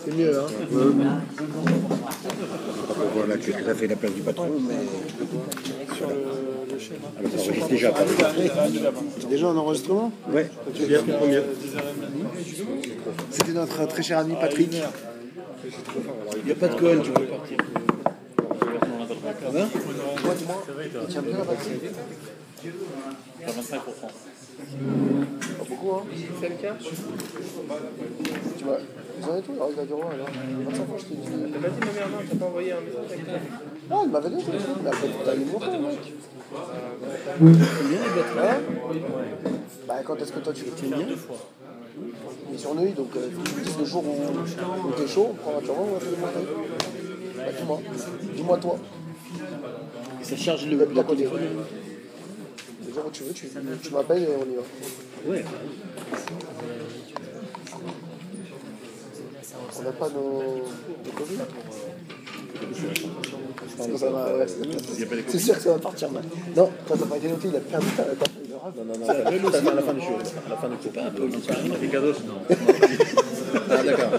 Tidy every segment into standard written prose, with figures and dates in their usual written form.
C'est mieux, hein. Voilà, que ça fait la place du patron, mais. Sur le schéma. Alors, ça enregistre déjà pas. C'est déjà en enregistrement? Ouais, c'est bien le premier. C'était notre très cher ami Patrick. Il n'y a pas de Cohen, tu peux partir. Hein? Tiens bien la batterie. 25%. Pas beaucoup, hein? C'est le cas? Tu vois, ils en ont tout, alors il a du roi alors. 25 fois, je t'ai dit. T'as pas dit ma mère, non, t'as pas envoyé un message avec ça? Ah, il m'avait dit, mais après, t'as eu mon frère, mec. C'est bien les bêtes là? Bah, quand est-ce que toi tu le bien? Il est sur Neuilly, donc le jour où t'es chaud, on prend un voiture, on va te demander. Bah, dis-moi. Dis-moi toi. Et ça charge le téléphone. Le jour où tu veux, tu m'appelles et on y va. Ouais. On n'a pas nos Covid. Ça va, ouais, c'est sûr que ça va partir mal. Non, quand t'as pas été noté, il a perdu ta feuille de rap. Non, ça à la fin du show. À la fin du show. Pas un peu, Les cadeaux, non. Ah, d'accord.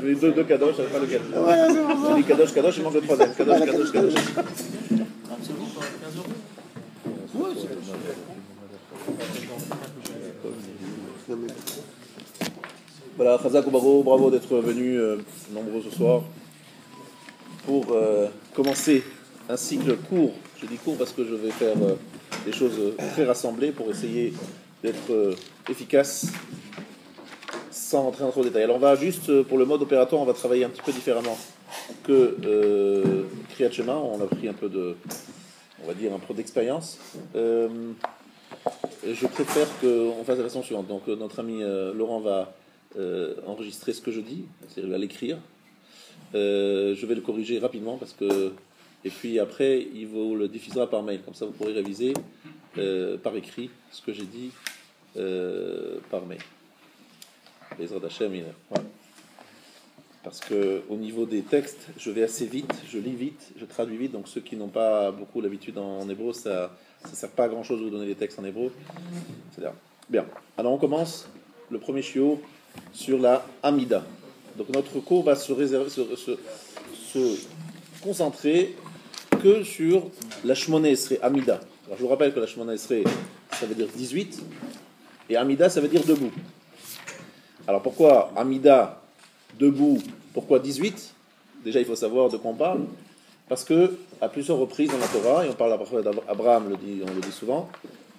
Je vais deux cadeaux, je savais pas lequel. Ouais, c'est bon. J'ai dit cadeau, il manque le troisième. Cadeau. Voilà, Chazak ou bravo d'être venus nombreux ce soir pour commencer un cycle court. Je dis court parce que je vais faire des choses très rassemblées pour essayer d'être efficace sans rentrer dans trop de détails. Alors on va juste, pour le mode opératoire, on va travailler un petit peu différemment que Kriyat Shema. On a pris un peu de, on va dire, un peu d'expérience. Je préfère qu'on fasse de la façon suivante. Donc notre ami Laurent va enregistrer ce que je dis, c'est-à-dire il va l'écrire. Je vais le corriger rapidement parce que, et puis après il vous le diffusera par mail, comme ça vous pourrez réviser par écrit ce que j'ai dit par mail. Bezrat Hashem, voilà. Parce que au niveau des textes, je vais assez vite, je lis vite, je traduis vite, donc ceux qui n'ont pas beaucoup l'habitude en hébreu, ça ne sert pas à grand chose de vous donner les textes en hébreu. C'est-à-dire, bien. Alors on commence le premier shiur sur la Amida. Donc notre cours va se concentrer que sur la Shmoneh Esrei, Amida. Alors je vous rappelle que la Shmoneh Esrei, ça veut dire 18, et Amida, ça veut dire debout. Alors pourquoi Amida, debout, pourquoi 18? Déjà il faut savoir de quoi on parle, parce que à plusieurs reprises dans la Torah, et on parle d'Abraham, on le dit souvent,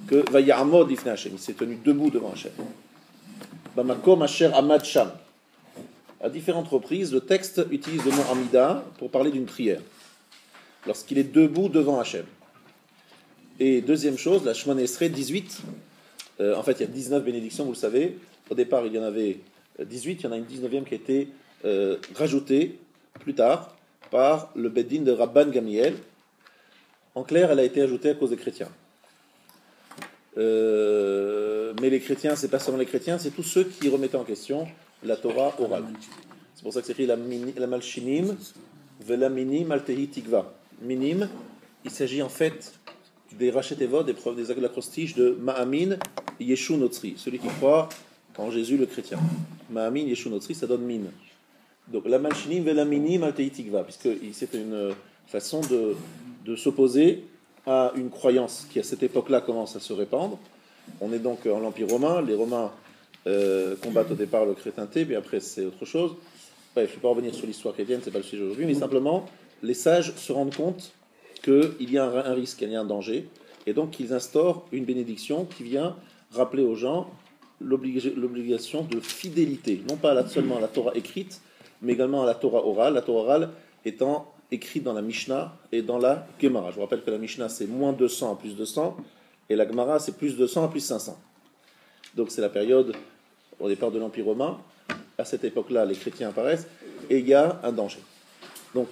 que Vayamod Ifnei Hashem, il s'est tenu debout devant Hashem. Bamakom Asher Amad Sham. À différentes reprises, le texte utilise le mot Amida pour parler d'une prière, lorsqu'il est debout devant Hashem. Et deuxième chose, la Shmoneh Esrei 18, en fait il y a 19 bénédictions, vous le savez. Au départ il y en avait 18, il y en a une 19e qui a été rajoutée plus tard par le Beddin de Rabban Gamliel. En clair, elle a été ajoutée à cause des chrétiens. Mais les chrétiens, c'est pas seulement les chrétiens, c'est tous ceux qui remettaient en question la Torah orale. C'est pour ça que c'est écrit la Malchinim, Vela Minim, Altehi Tikva. Minim, il s'agit en fait des Rachetevot, des preuves des acrostiches de Ma'amin, Yeshu Notri, celui qui croit en Jésus le chrétien. Ma'amin, Yeshu Notri, ça donne mine. Donc la Malchinim, Vela Minim, Altehi Tikva, puisque c'est une façon de s'opposer à une croyance qui à cette époque-là commence à se répandre. On est donc en l'Empire romain, les Romains combattent au départ le chrétienté, puis après c'est autre chose. Bref, je ne vais pas revenir sur l'histoire chrétienne, c'est pas le sujet aujourd'hui, mais simplement les sages se rendent compte qu'il y a un risque, qu'il y a un danger, et donc ils instaurent une bénédiction qui vient rappeler aux gens l'obligation de fidélité, non pas seulement à la Torah écrite, mais également à la Torah orale, la Torah orale étant écrite dans la Mishnah et dans la Gemara. Je vous rappelle que la Mishnah c'est moins 200 à plus 200, et la Gemara c'est plus 200 à plus 500. Donc c'est la période au départ de l'Empire romain. À cette époque-là, les chrétiens apparaissent, et il y a un danger. Donc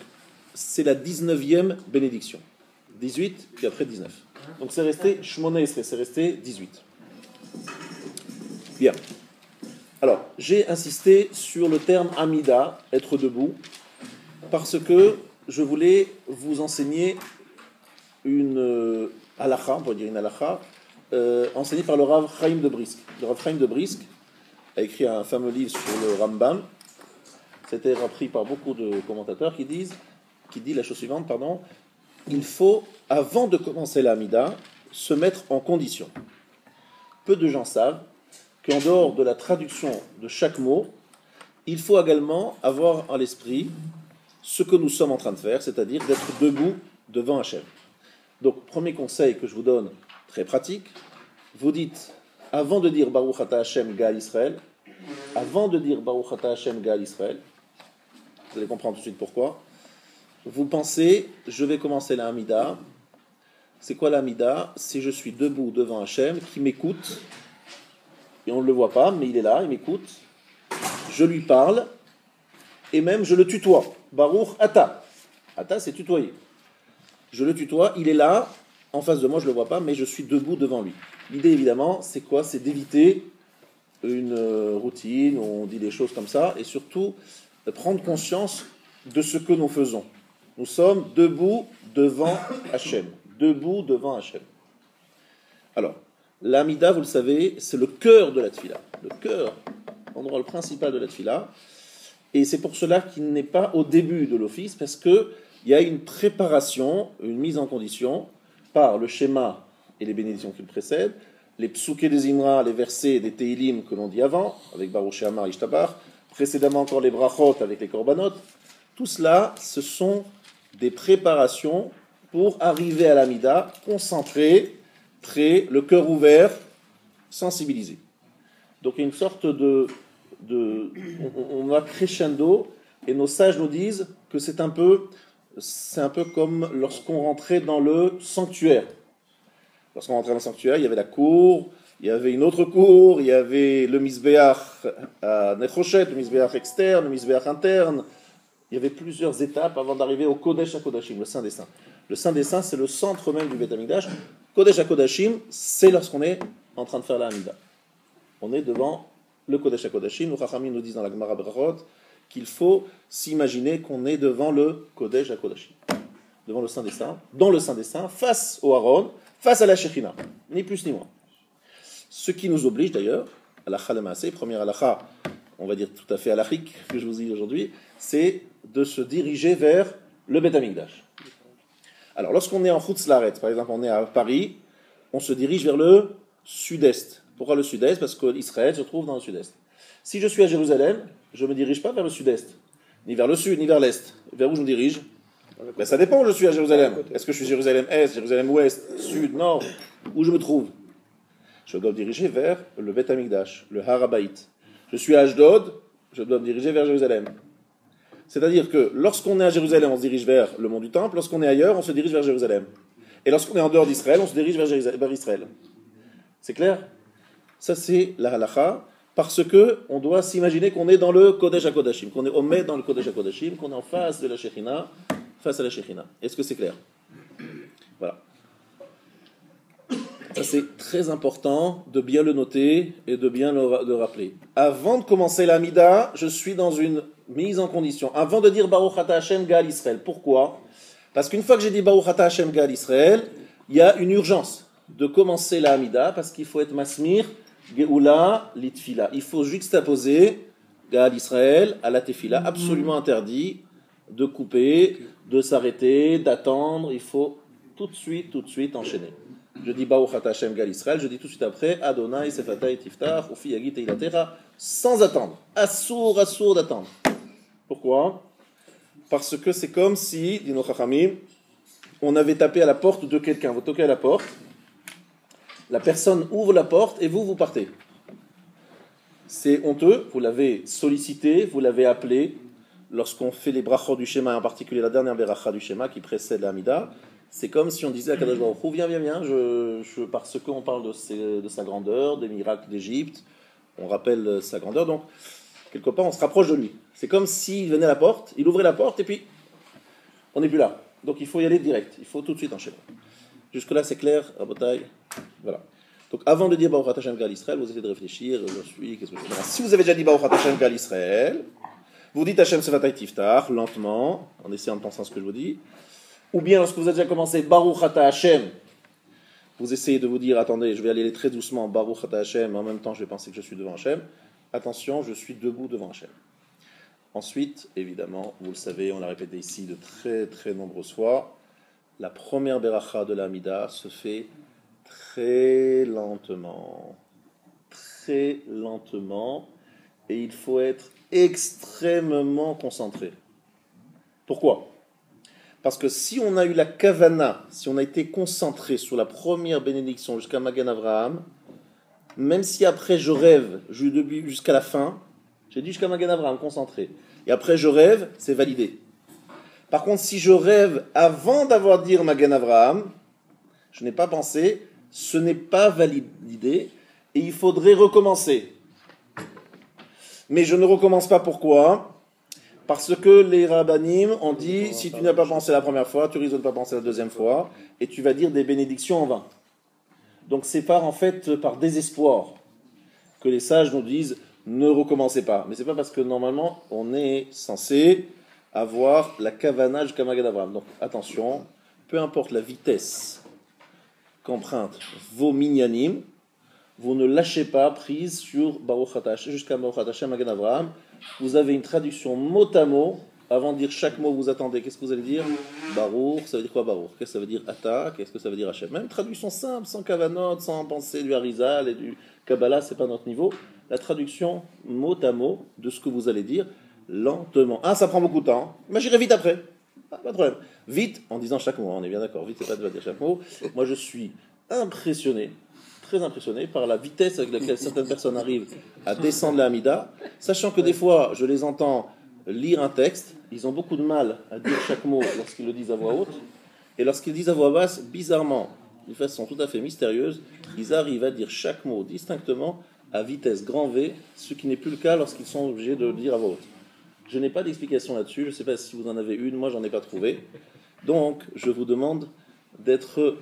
c'est la 19e bénédiction. 18, puis après 19. Donc c'est resté Shmoneh Esrei, c'est resté 18. Bien. Alors, j'ai insisté sur le terme Amida, être debout, parce que je voulais vous enseigner une halakha, on pourrait dire une halakha, enseignée par le Rav Chaim de Brisk. Le Rav Chaim de Brisk a écrit un fameux livre sur le Rambam, C'était repris par beaucoup de commentateurs qui dit la chose suivante, pardon, il faut, avant de commencer la Hamida, se mettre en condition. Peu de gens savent qu'en dehors de la traduction de chaque mot, il faut également avoir à l'esprit ce que nous sommes en train de faire, c'est-à-dire d'être debout devant Hachem. Donc, premier conseil que je vous donne, très pratique, vous dites, avant de dire Baruch Ata Hashem Gaal Israël, avant de dire Baruch Ata Hashem Gaal Israël, vous allez comprendre tout de suite pourquoi, vous pensez, je vais commencer la Hamida. C'est quoi la Hamida? C'est je suis debout devant Hachem qui m'écoute, et on ne le voit pas, mais il est là, il m'écoute, je lui parle, et même je le tutoie. Baruch Ata. Ata, c'est tutoyer. Je le tutoie, il est là, en face de moi, je ne le vois pas, mais je suis debout devant lui. L'idée, évidemment, c'est quoi? C'est d'éviter une routine où on dit des choses comme ça, et surtout de prendre conscience de ce que nous faisons. Nous sommes debout devant Hachem. Debout devant Hachem. Alors, l'Amida, vous le savez, c'est le cœur de la Tfila. Le cœur, l'endroit principal de la Tfila. Et c'est pour cela qu'il n'est pas au début de l'office, parce qu'il y a une préparation, une mise en condition par le schéma et les bénédictions qui le précèdent, les psuké des Imra, les versets des Teilim que l'on dit avant, avec Baruch She'amar Ishtabar, précédemment encore les brachot avec les korbanot. Tout cela, ce sont des préparations pour arriver à l'Amida, concentré, prêt, le cœur ouvert, sensibilisé. Donc il y a une sorte on va crescendo, et nos sages nous disent que c'est un peu comme lorsqu'on rentrait dans le sanctuaire. Lorsqu'on rentrait dans le sanctuaire, il y avait la cour, il y avait une autre cour, il y avait le misbéach à Nechoshet, le misbéach externe, le misbéach interne. Il y avait plusieurs étapes avant d'arriver au Kodesh HaKodashim, le Saint des Saints. Le Saint des Saints, c'est le centre même du Beth Amikdash. Kodesh HaKodashim, c'est lorsqu'on est en train de faire la Hamida. On est devant le Kodesh HaKodashim. Nos Chachamim nous disent dans la Gemara Brachot qu'il faut s'imaginer qu'on est devant le Kodesh HaKodashim, devant le Saint des Saints, dans le Saint des Saints, face au Aaron, face à la Shekhinah, ni plus ni moins. Ce qui nous oblige d'ailleurs, halakha lemaaseh, première halakha, on va dire tout à fait halachique que je vous dis aujourd'hui, c'est de se diriger vers le Beth Amikdash. Alors, lorsqu'on est en Chutz Laaretz, par exemple, on est à Paris, on se dirige vers le sud-est. Pourquoi le sud-est? Parce qu'Israël se trouve dans le sud-est. Si je suis à Jérusalem, je ne me dirige pas vers le sud-est, ni vers le sud, ni vers l'est. Vers où je me dirige? Ben, ça dépend où je suis à Jérusalem. Est-ce que je suis Jérusalem-Est, Jérusalem-Ouest, Sud, Nord? Où je me trouve? Je dois me diriger vers le Beth Amikdash, le Har HaBayit. Je suis à Ashdod, je dois me diriger vers Jérusalem. C'est-à-dire que lorsqu'on est à Jérusalem, on se dirige vers le mont du Temple. Lorsqu'on est ailleurs, on se dirige vers Jérusalem. Et lorsqu'on est en dehors d'Israël, on se dirige vers Israël. C'est clair? Ça, c'est la halakha, parce que on doit s'imaginer qu'on est dans le Kodesh HaKodashim, qu'on est au met dans le Kodesh HaKodashim, qu'on est en face de la Shekhinah, face à la Shekhinah. Est-ce que c'est clair? Voilà. Ça, c'est très important de bien le noter et de bien le rappeler. Avant de commencer l'Amida, je suis dans une mise en condition. Avant de dire Baruch Ata Hashem Gaal Israël. Pourquoi? Parce qu'une fois que j'ai dit Baruch Ata Hashem Gaal Israël, il y a une urgence de commencer l'Amida parce qu'il faut être masmir, Geoula, Litfila. Il faut juxtaposer Gaal Israël à la Tefila. Absolument interdit de couper, de s'arrêter, d'attendre. Il faut tout de suite enchaîner. Je dis Baruch Ata Hashem Gaal Israël, je dis tout de suite après Adonai Sefatay Tiftach, Ufi Yagi Teilatera, sans attendre. Assour d'attendre. Pourquoi? Parce que c'est comme si, dit nos Chachamim, on avait tapé à la porte de quelqu'un. Vous toquez à la porte, la personne ouvre la porte et vous partez. C'est honteux, vous l'avez sollicité, vous l'avez appelé. Lorsqu'on fait les brachot du schéma, en particulier la dernière beracha du schéma qui précède l'Amida, c'est comme si on disait à Kadosh Baruch Hu, viens, parce qu'on parle de sa grandeur, des miracles d'Égypte, on rappelle sa grandeur, donc quelque part on se rapproche de lui. C'est comme s'il venait à la porte, il ouvrait la porte et puis on n'est plus là. Donc il faut y aller direct, il faut tout de suite enchaîner. Jusque-là c'est clair, Rabotai. Voilà. Donc avant de dire Baruch Ata Hashem Gaal Israël, vous essayez de réfléchir, qu'est-ce que je fais? Si vous avez déjà dit Baruch Ata Hashem Gaal Israël, vous dites Hashem Sevatay Tiftach, lentement, en essayant de penser à ce que je vous dis. Ou bien, lorsque vous avez déjà commencé Baruch Ata Hashem, vous essayez de vous dire, attendez, je vais aller très doucement, Baruch Ata Hashem, mais en même temps, je vais penser que je suis devant Hashem. Attention, je suis debout devant Hashem. Ensuite, évidemment, vous le savez, on l'a répété ici de très très nombreuses fois, la première beracha de la Hamida se fait très lentement. Très lentement. Et il faut être extrêmement concentré. Pourquoi ? Parce que si on a eu la kavana, si on a été concentré sur la première bénédiction jusqu'à Magan Avraham, même si après je rêve jusqu'à la fin, j'ai dit jusqu'à Magan Avraham, concentré, et après je rêve, c'est validé. Par contre, si je rêve avant d'avoir dit Magan Avraham, je n'ai pas pensé, ce n'est pas validé, et il faudrait recommencer. Mais je ne recommence pas, pourquoi ? Parce que les rabbanim ont dit, si tu n'as pas pensé la première fois, tu risques de ne pas penser la deuxième fois, et tu vas dire des bénédictions en vain. Donc c'est en fait par désespoir que les sages nous disent, ne recommencez pas. Mais c'est pas parce que normalement, on est censé avoir la kavana jusqu'à Magan Avraham. Donc attention, peu importe la vitesse qu'empruntent vos minyanim, vous ne lâchez pas prise sur Baruch Hatash, jusqu'à Baruch Hatash Magan Avraham. Vous avez une traduction mot à mot. Avant de dire chaque mot, vous attendez. Qu'est-ce que vous allez dire ? Baruch, ça veut dire quoi Baruch ? Qu'est-ce que ça veut dire Ata ? Qu'est-ce que ça veut dire Hachem ? Même traduction simple, sans kavanot, sans pensée du Harizal et du Kabbalah, c'est pas notre niveau. La traduction mot à mot de ce que vous allez dire, lentement. Ça prend beaucoup de temps. Mais j'irai vite après. Pas de problème. Vite, en disant chaque mot. On est bien d'accord. Vite, c'est pas de dire chaque mot. Moi, je suis impressionné, très impressionné par la vitesse avec laquelle certaines personnes arrivent à descendre la Hamida, sachant que des fois, je les entends lire un texte, ils ont beaucoup de mal à dire chaque mot lorsqu'ils le disent à voix haute, et lorsqu'ils disent à voix basse, bizarrement, d'une façon tout à fait mystérieuse, ils arrivent à dire chaque mot distinctement à vitesse grand V, ce qui n'est plus le cas lorsqu'ils sont obligés de le dire à voix haute. Je n'ai pas d'explication là-dessus, je ne sais pas si vous en avez une, moi j'en ai pas trouvé. Donc, je vous demande d'être,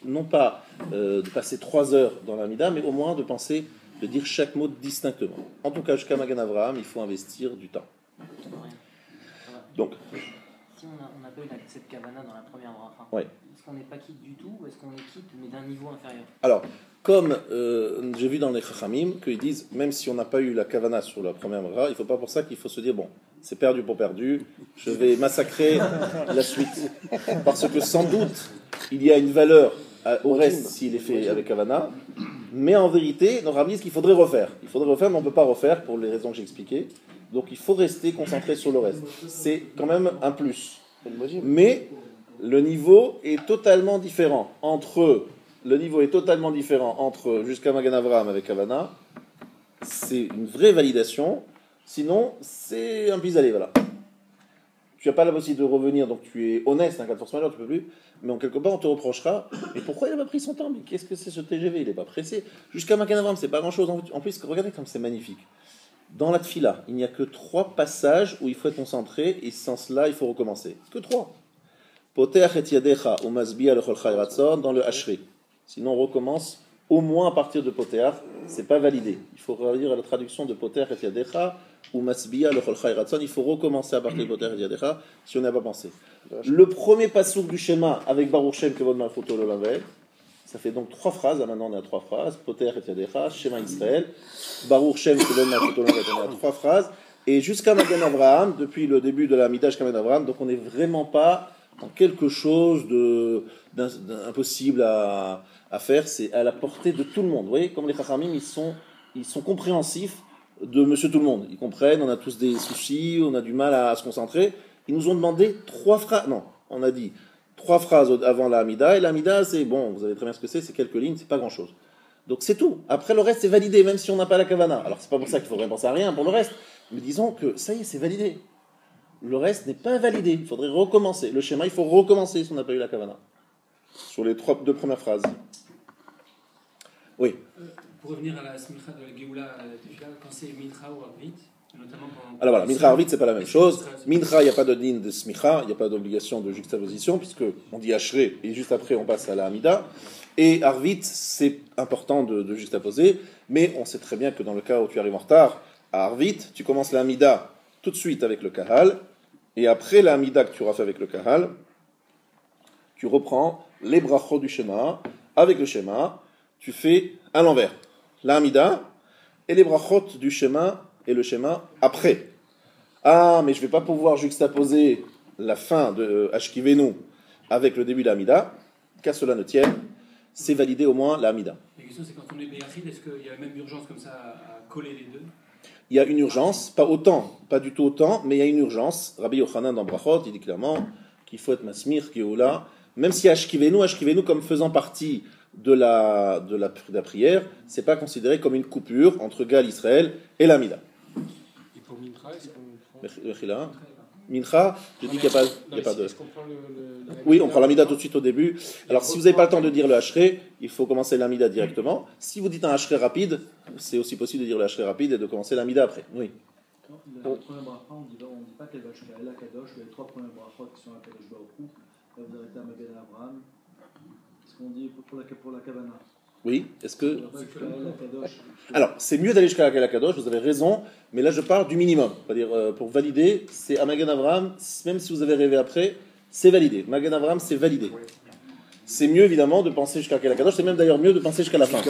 non pas de passer 3 heures dans l'Amida, mais au moins de dire chaque mot distinctement. En tout cas, jusqu'à Magan Avraham, il faut investir du temps. Donc, si on n'a pas eu cette kavana dans la première bracha, ouais. Est-ce qu'on n'est pas quitte du tout ou est-ce qu'on est quitte mais d'un niveau inférieur ? Alors, comme j'ai vu dans les Chachamim qu'ils disent, même si on n'a pas eu la kavana sur la première bracha, il ne faut pas pour ça qu'il faut se dire, bon, c'est perdu pour perdu, je vais massacrer la suite. Parce que sans doute, il y a une valeur au reste s'il est fait avec kavana, mais en vérité, nos rabbins disent qu'il faudrait refaire. Il faudrait refaire, mais on ne peut pas refaire pour les raisons que j'ai expliquées. Donc il faut rester concentré sur le reste. C'est quand même un plus. Mais le niveau est totalement différent entre jusqu'à Magan Avraham avec Havana. C'est une vraie validation. Sinon, c'est un pis-aller, voilà. Tu n'as pas la possibilité de revenir, donc tu es honnête, un cas de force majeure, tu ne peux plus. Mais en quelque part, on te reprochera. Mais pourquoi il n'a pas pris son temps ? Mais qu'est-ce que c'est ce TGV ? Il n'est pas pressé. Jusqu'à Magan Avraham, c'est pas grand-chose. En plus, regardez comme c'est magnifique. Dans la tfila, il n'y a que 3 passages où il faut être concentré, et sans cela, il faut recommencer. Que 3. Poteach et yadecha ou masbiya lechol chai ratzon dans le hashri. Sinon, on recommence au moins à partir de Poteach. C'est pas validé. Il faut relire la traduction de Poteach et yadecha ou masbiya lechol chai ratzon. Il faut recommencer à partir de Poteach et yadecha si on n'a pas pensé. Le premier passouk du schéma avec Baruch Shem Kevod Malchuto L'Olam. Ça fait donc 3 phrases, maintenant on est à 3 phrases, Poter et Yadecha, Shema Israël, Baruch Shem, on est à 3 phrases, et jusqu'à Magan Avraham, depuis le début de la Midah jusqu'à Magan Avraham, donc on n'est vraiment pas dans quelque chose d'impossible à faire, c'est à la portée de tout le monde. Vous voyez, comme les Chachamim, ils sont compréhensifs de Monsieur Tout-le-Monde. Ils comprennent, on a tous des soucis, on a du mal à se concentrer. Ils nous ont demandé 3 phrases, non, on a dit 3 phrases avant la Hamida, et la Hamida, c'est bon, vous savez très bien ce que c'est quelques lignes, c'est pas grand-chose. Donc c'est tout. Après, le reste, c'est validé, même si on n'a pas la Kavana. Alors, c'est pas pour ça qu'il faudrait penser à rien pour le reste, mais disons que ça y est, c'est validé. Le reste n'est pas validé, il faudrait recommencer. Le schéma, il faut recommencer si on n'a pas eu la Kavana. Sur les 2 premières phrases. Oui. Pour revenir à la smicha de la Géoula, quand c'est Mincha ou Arvit, alors voilà, Mincha Arvit, c'est pas la même chose. Mincha, il n'y a pas de din de smicha, il n'y a pas d'obligation de juxtaposition, puisque on dit Ashré, et juste après on passe à la Hamida. Et Arvit, c'est important de juxtaposer, mais on sait très bien que dans le cas où tu arrives en retard, à Arvit, tu commences la Hamida tout de suite avec le Kahal, et après la Hamida que tu auras fait avec le Kahal, tu reprends les brachot du schéma, avec le schéma, tu fais à l'envers. La Hamida et les brachot du schéma et le schéma après. Ah, mais je ne vais pas pouvoir juxtaposer la fin de Ashkivenu avec le début de l'Amida. Qu'à cela ne tienne, c'est validé au moins l'Amida. La question, c'est quand on est Béachid, est-ce qu'il y a même urgence comme ça à coller les deux? Il y a une urgence, pas autant, pas du tout autant, mais il y a une urgence. Rabbi Yochanan dans Brachot, il dit clairement qu'il faut être Masmir, Geoula, même si Ashkivenu comme faisant partie de la prière, c'est pas considéré comme une coupure entre Gal Israël et l'Amida. Et pour Mincha, est-ce qu'on prend... Mechila. Mincha, je dis qu'il n'y a pas de... Est-ce qu'on prend Oui, on prend l'Amida tout de suite au début. Alors, si vous n'avez pas le temps de dire le Hachré, il faut commencer l'Amida directement. Si vous dites un Hachré rapide, c'est aussi possible de dire le Hachré rapide et de commencer l'Amida après. Oui. Dans le premier bracha, on ne dit pas qu'elle va jusqu'à El Kadosh, les trois premiers brachot qui sont à Kadosh Baruch Hu, là vous arrêtez à Magen Abraham. Ce qu'on dit pour la Kavana. Oui, est-ce que... On va jusqu'à El Kadosh. Alors, c'est mieux d'aller jusqu'à la Kadosh, vous avez raison, mais là je parle du minimum. C'est-à-dire, pour valider, c'est à Magen Avraham, même si vous avez rêvé après, c'est validé. Magen Avraham, c'est validé. C'est mieux évidemment de penser jusqu'à la Kadosh, c'est même d'ailleurs mieux de penser jusqu'à la fin.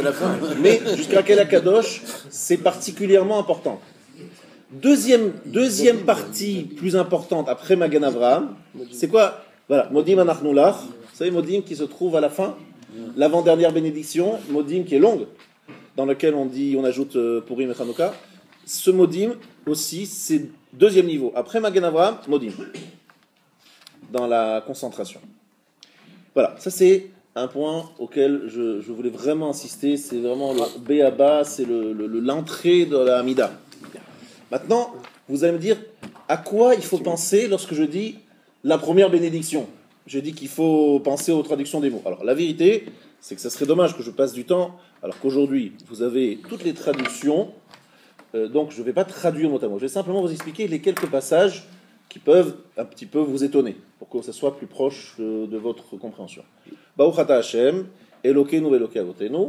Mais jusqu'à la Kadosh, c'est particulièrement important. Deuxième partie plus importante après Magen Avraham, c'est quoi? Voilà, Modim Anachnu Lach, vous savez, Modim qui se trouve à la fin, l'avant-dernière bénédiction, Modim qui est longue, dans laquelle on ajoute Purim et Chanukah. Ce Modim aussi, c'est deuxième niveau. Après Magen Avraham, Modim, dans la concentration. Voilà, ça c'est un point auquel je voulais vraiment insister, c'est vraiment le B.A.B.A., c'est l'entrée de la Hamida. Maintenant, vous allez me dire, à quoi il faut penser lorsque je dis la première bénédiction? Je dis qu'il faut penser aux traductions des mots. Alors, la vérité, c'est que ça serait dommage que je passe du temps, alors qu'aujourd'hui, vous avez toutes les traductions, donc je ne vais pas traduire mot à mot. Je vais simplement vous expliquer les quelques passages qui peuvent un petit peu vous étonner, pour que ça soit plus proche de votre compréhension. Baruch Ata Hashem, Elokeinu Eloke Avotenu.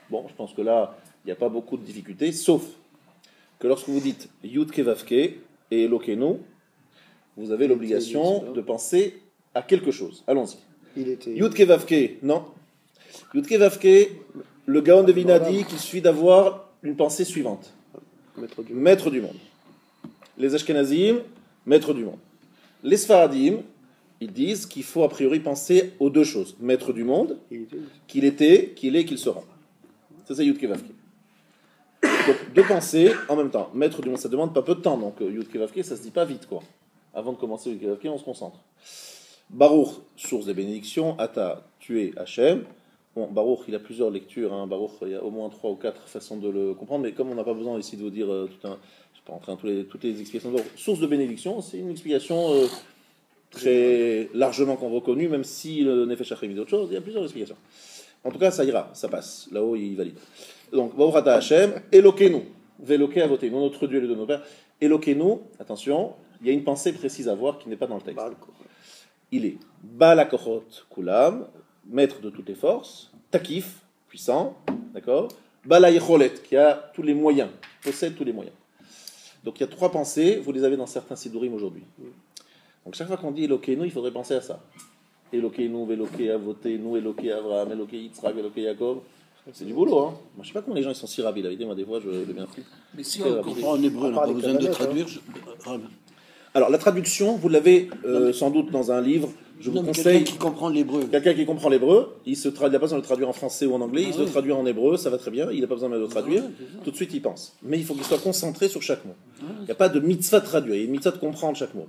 Bon, je pense que là, il n'y a pas beaucoup de difficultés, sauf que lorsque vous dites Yud Kevavke et Elokeinu, vous avez l'obligation de penser à quelque chose. Allons-y. Yud Kevavke, non. Yud Kevavke, le Gaon de Vilna dit qu'il suffit d'avoir une pensée suivante. Maître du monde. Les Ashkenazim, maître du monde. Les Sfaradim, ils disent qu'il faut a priori penser aux deux choses. Maître du monde, qu'il était, qu'il est, qu'il sera. Ça, c'est Yud Kevavke. Donc, deux pensées en même temps. Maître du monde, ça demande pas peu de temps. Donc, Yud Kevavke, ça se dit pas vite, quoi. Avant de commencer Yud Kevavke, on se concentre. Baruch, source des bénédictions. Ata, tu es Hachem. Bon, Baruch, il a plusieurs lectures. Hein. Baruch, il y a au moins 3 ou 4 façons de le comprendre. Mais comme on n'a pas besoin ici de vous dire je ne vais pas rentrer dans toutes les explications. Donc, source de bénédiction, c'est une explication très largement reconnue, même si le Nefesh Hachem dit autre chose. Il y a plusieurs explications. En tout cas, ça ira, ça passe. Là-haut, il valide. Donc, Baruch Ata Hashem, Elokeinu, Veloke Avotenu, notre Dieu et le Dieu de nos pères. Elokeinu, attention, il y a une pensée précise à voir qui n'est pas dans le texte. Il est Balakochot Kulam, maître de toutes les forces, Takif, puissant, d'accord, Balayecholet, qui a tous les moyens, possède tous les moyens. Donc il y a 3 pensées, vous les avez dans certains Sidurim aujourd'hui. Donc chaque fois qu'on dit Elokeinu, il faudrait penser à ça. Elokeinu, Veloke Avotenu, Eloke Avraham, Eloke Yitzhak, Eloke Yaakov. C'est du boulot, hein. Moi, je sais pas comment les gens ils sont si ravis. La vérité, moi, des fois, je deviens fou. Mais si on comprend en hébreu, on n'a pas besoin de traduire. Alors, la traduction, vous l'avez sans doute dans un livre. Je vous conseille. Quelqu'un qui comprend l'hébreu. Quelqu'un qui comprend l'hébreu, il n'a pas besoin de le traduire en français ou en anglais, il se le traduit en hébreu, ça va très bien, il n'a pas besoin de le traduire. Tout de suite, il pense. Mais il faut qu'il soit concentré sur chaque mot. Il n'y a pas de mitzvah de traduire, il y a une mitzvah de comprendre chaque mot.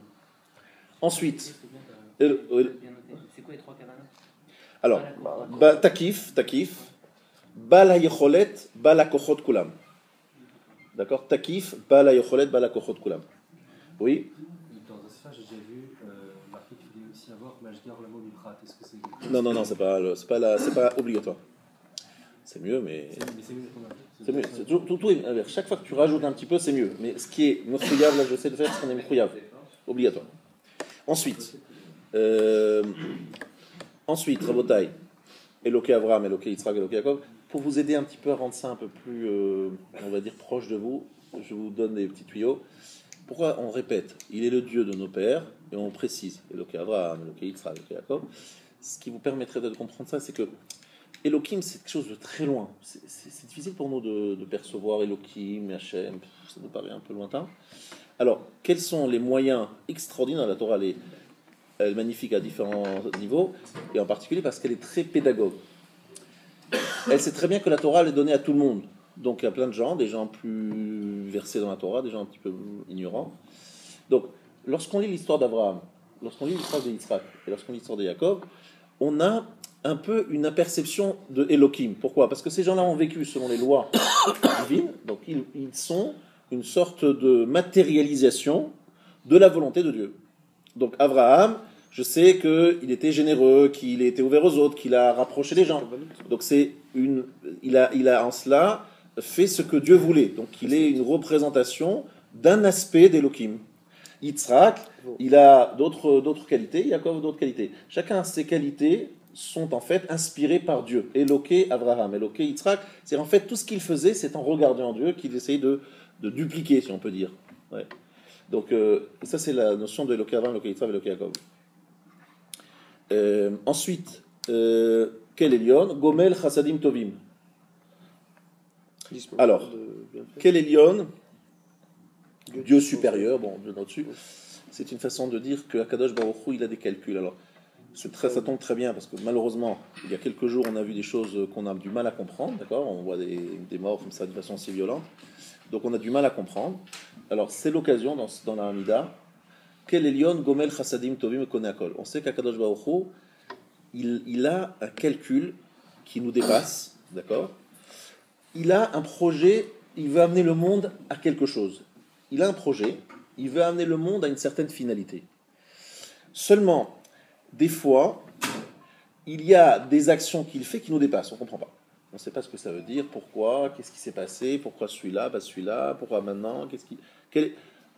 Ensuite. C'est quoi les 3 kavanas? Alors, takif. Bala yecholet, bala kochot kulam. D'accord? Takif, bala yecholet, bala kochot kulam. Oui? Dans ce cas, j'ai déjà vu marqué qu'il fallait aussi avoir Mashgar Lamo Miprat. Est-ce que c'est... Non, c'est pas obligatoire. C'est mieux, mais. C'est mieux qu'on a. C'est mieux. C'est tout est, chaque fois que tu rajoutes un petit peu, c'est mieux. Mais ce qui est mouchouyav, là, je sais le faire, c'est qu'on est mouchouyav. Obligatoire. Ensuite, Rabotai, Eloke Avraham, Eloke Yitzhak, Eloke Yaakov, pour vous aider un petit peu à rendre ça un peu plus, on va dire, proche de vous, je vous donne des petits tuyaux. Pourquoi on répète? Il est le Dieu de nos pères, et on précise, Eloke Avraham, Eloke Yitzhak, Eloke Yaakov. Ce qui vous permettrait de comprendre ça, c'est que Elohim, c'est quelque chose de très loin. C'est difficile pour nous de percevoir Elohim, Hachem, ça nous paraît un peu lointain. Alors, quels sont les moyens extraordinaires? La Torah, elle est magnifique à différents niveaux, et en particulier parce qu'elle est très pédagogue. Elle sait très bien que la Torah, elle est donnée à tout le monde. Donc, il y a plein de gens, des gens plus versés dans la Torah, des gens un petit peu ignorants. Donc, lorsqu'on lit l'histoire d'Abraham, lorsqu'on lit l'histoire de Yitzhak, et lorsqu'on lit l'histoire de Jacob, on a un peu une aperception de Elohim. Pourquoi? Parce que ces gens-là ont vécu selon les lois divines, donc ils sont une sorte de matérialisation de la volonté de Dieu. Donc Abraham, je sais qu'il était généreux, qu'il était ouvert aux autres, qu'il a rapproché les gens. Donc il a en cela fait ce que Dieu voulait. Donc il est une représentation d'un aspect d'Elohim. Yitzhak, il a d'autres qualités, Jacob d'autres qualités. Chacun de ses qualités sont en fait inspirées par Dieu. Éloqué Abraham, éloqué Yitzhak, c'est en fait tout ce qu'il faisait, c'est en regardant en Dieu qu'il essayait de dupliquer, si on peut dire. Ouais. Donc ça c'est la notion de éloqué Abraham, éloqué Yitzhak, éloqué Jacob. Ensuite, quel Elion? Gomel Chassadim Tovim. Alors, quel Elion? Dieu supérieur, bon, Dieu au-dessus. C'est une façon de dire que Akadosh Baruch Hu, il a des calculs. Alors, ça tombe très bien parce que malheureusement, il y a quelques jours, on a vu des choses qu'on a du mal à comprendre, d'accord? On voit des morts comme ça de façon assez violente. Donc, on a du mal à comprendre. Alors, c'est l'occasion dans la Hamida. Quel Elion Gomel Chassadim Tovim Konakol. On sait qu'Akadosh Baruch Hu, il a un calcul qui nous dépasse, d'accord? Il a un projet, il veut amener le monde à quelque chose. Il a un projet, il veut amener le monde à une certaine finalité. Seulement, des fois, il y a des actions qu'il fait qui nous dépassent, on ne comprend pas. On ne sait pas ce que ça veut dire, pourquoi, qu'est-ce qui s'est passé, pourquoi celui-là, pourquoi maintenant,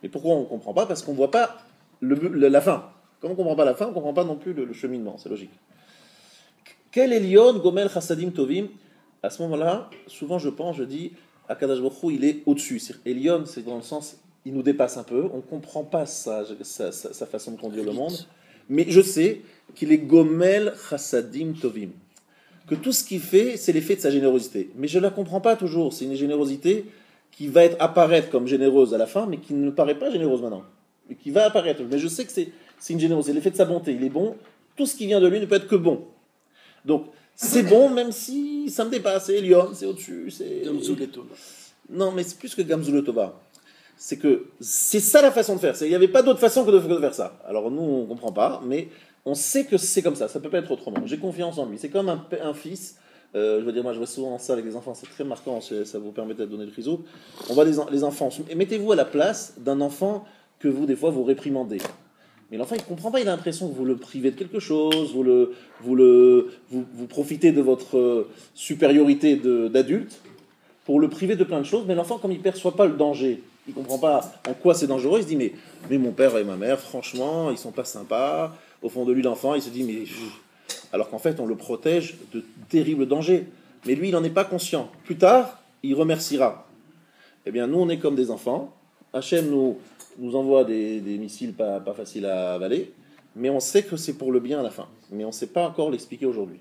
mais pourquoi on ne comprend pas? Parce qu'on ne voit pas la fin. Comme on ne comprend pas la fin, on ne comprend pas non plus le cheminement, c'est logique. Quel Elion Gomel Chassadim Tovim? À ce moment-là, souvent je dis, Akadosh Baruch Hu, il est au-dessus. Elion, c'est dans le sens, il nous dépasse un peu, on ne comprend pas sa façon de conduire le monde, mais je sais qu'il est Gomel Chassadim Tovim. Que tout ce qu'il fait, c'est l'effet de sa générosité. Mais je ne la comprends pas toujours. C'est une générosité qui va apparaître comme généreuse à la fin, mais qui ne paraît pas généreuse maintenant. Mais qui va apparaître. Mais je sais que c'est une générosité. L'effet de sa bonté, il est bon. Tout ce qui vient de lui ne peut être que bon. Donc, c'est bon, même si ça me dépasse. C'est Elion, c'est au-dessus. C'est Gamzou le Tova. Non, mais c'est plus que Gamzou le Tova. C'est que c'est ça la façon de faire. Il n'y avait pas d'autre façon que de faire ça. Alors nous, on ne comprend pas, mais on sait que c'est comme ça. Ça ne peut pas être autrement. J'ai confiance en lui. C'est comme un fils. Je veux dire, moi, je vois souvent ça avec les enfants. C'est très marquant. Ça vous permet de donner le chryso. On voit les enfants. Et mettez-vous à la place d'un enfant que vous, des fois, vous réprimandez. Mais l'enfant, il ne comprend pas. Il a l'impression que vous le privez de quelque chose. Vous profitez de votre supériorité d'adulte pour le priver de plein de choses. Mais l'enfant, comme il ne perçoit pas le danger, il ne comprend pas en quoi c'est dangereux, il se dit mais mon père et ma mère, franchement, ils ne sont pas sympas. Au fond de lui, l'enfant, il se dit mais... Alors qu'en fait, on le protège de terribles dangers. Mais lui, il n'en est pas conscient. Plus tard, il remerciera. Eh bien, nous, on est comme des enfants. Hachem nous envoie des missiles pas faciles à avaler, mais on sait que c'est pour le bien à la fin. Mais on ne sait pas encore l'expliquer aujourd'hui.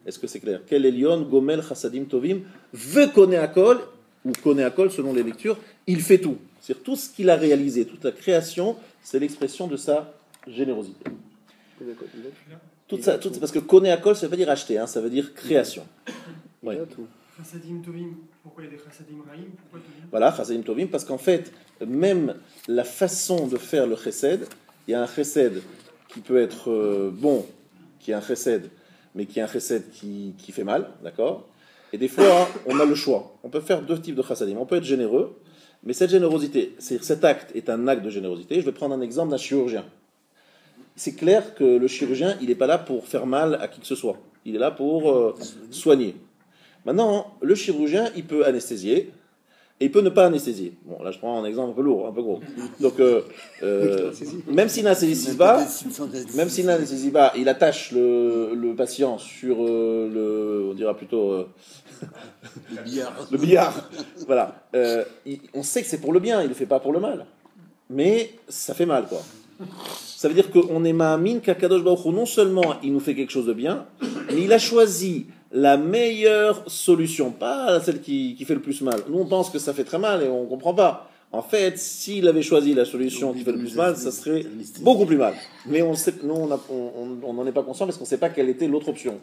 Est-ce que c'est clair? Quel Elion, Gomel, Chassadim, Tovim, veut connaître Akol, ou connaît Akol selon les lectures, il fait tout. C'est-à-dire tout ce qu'il a réalisé, toute la création, c'est l'expression de sa générosité. Parce que connaît Akol, ça ne veut pas dire acheter, ça veut dire création. Oui. Chassadim Tovim, pourquoi il y a des Chassadim Raïm? Voilà, Chassadim Tovim, parce qu'en fait, même la façon de faire le chesed, il y a un chesed qui peut être bon, qui est un chesed, mais qui est un chesed qui fait mal, d'accord? Et des fois, on a le choix. On peut faire deux types de chassadim. On peut être généreux, mais cette générosité, cet acte est un acte de générosité. Je vais prendre un exemple d'un chirurgien. C'est clair que le chirurgien, il n'est pas là pour faire mal à qui que ce soit. Il est là pour soigner. Maintenant, le chirurgien, il peut anesthésier, et il peut ne pas anesthésier. Bon, là, je prends un exemple un peu lourd, un peu gros. Donc, même s'il n'anesthésie pas, il attache le patient sur on dira plutôt le billard. Voilà. On sait que c'est pour le bien, il ne le fait pas pour le mal. Mais ça fait mal, quoi. Ça veut dire qu'on est ma'amin qu'Akadosh Baruch Hu, non seulement il nous fait quelque chose de bien, mais il a choisi la meilleure solution, pas celle qui fait le plus mal. Nous, on pense que ça fait très mal et on ne comprend pas. En fait, s'il avait choisi la solution qui fait le plus mal, ça serait beaucoup plus mal. Mais on n'en est pas conscient parce qu'on ne sait pas quelle était l'autre option.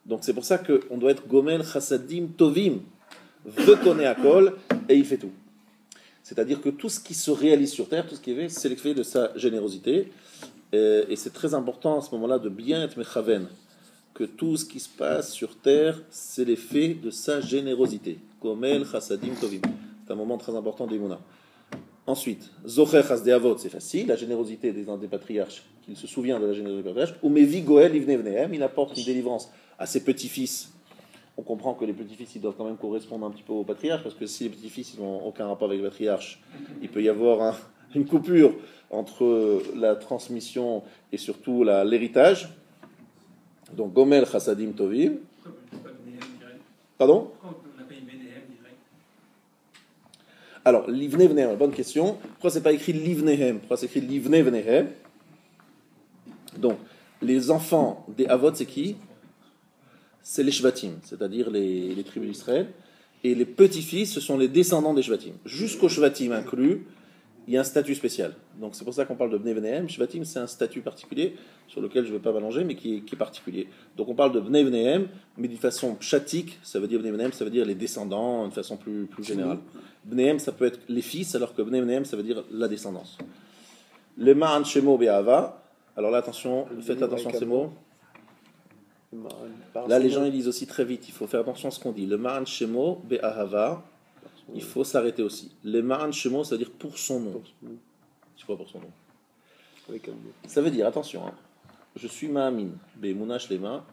Donc c'est pour ça qu'on doit être Gomel Chassadim Tovim, Vekone Akol, et il fait tout. C'est-à-dire que tout ce qui se réalise sur terre, tout ce qui est fait, c'est l'effet de sa générosité. Et c'est très important à ce moment-là de bien être Mechaven, que tout ce qui se passe sur terre, c'est l'effet de sa générosité. Gomel Chassadim Tovim. C'est un moment très important d'Emouna. Ensuite, Zocher Chasdei Avot, c'est facile, la générosité des patriarches, qu'il se souvient de la générosité des patriarches. Ou Mevi Goel Ivne Vnehem, il apporte une délivrance à ses petits-fils. On comprend que les petits-fils, ils doivent quand même correspondre un petit peu aux patriarches, parce que si les petits-fils, ils n'ont aucun rapport avec les patriarches, il peut y avoir une coupure entre la transmission et surtout l'héritage. Donc, Gomel Chassadim Tovim. Pardon ? Alors, Livne Vnehem, bonne question. Pourquoi c'est pas écrit Livnehem ? Pourquoi c'est écrit Livne Vnehem ? Donc, les enfants des Avot, c'est qui ? C'est les Shvatim, c'est-à-dire les tribus d'Israël. Et les petits-fils, ce sont les descendants des Shvatim. Jusqu'aux Shvatim inclus, il y a un statut spécial. Donc, c'est pour ça qu'on parle de Bnei Vnehem. Shvatim, c'est un statut particulier sur lequel je ne vais pas m'allonger, mais qui est particulier. Donc, on parle de Bnei Vnehem, mais d'une façon pshatique. Ça veut dire Bnei Vnehem, ça veut dire les descendants, d'une façon plus générale. Bnehem, ça peut être les fils, alors que Bnei Vnehem, ça veut dire la descendance. Le Ma'an Shemo Be'ahava. Alors là, attention, faites attention à ces mots. Là, les gens ils lisent aussi très vite. Il faut faire attention à ce qu'on dit. Le Ma'an Shemo Be'ahava. Il faut s'arrêter aussi. Le Ma'an Shemo, ça veut dire pour son nom. C'est quoi pour son nom ? Ça veut dire, attention, je suis Ma'amin, Be'emuna Shlema,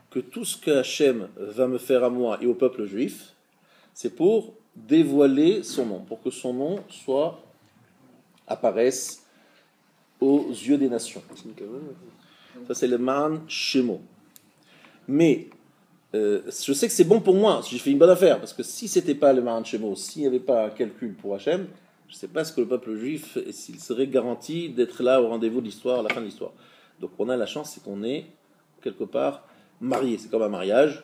que tout ce que Hachem va me faire à moi et au peuple juif, c'est pour dévoiler son nom, pour que son nom apparaisse aux yeux des nations. Ça, c'est le Ma'an Shemo. Mais je sais que c'est bon pour moi, j'ai fait une bonne affaire, parce que si c'était pas le Ma'an Shemo, s'il n'y avait pas un calcul pour Hachem, je ne sais pas ce que le peuple juif, s'il serait garanti d'être là au rendez-vous de l'histoire, à la fin de l'histoire. Donc on a la chance, c'est qu'on est quelque part marié. C'est comme un mariage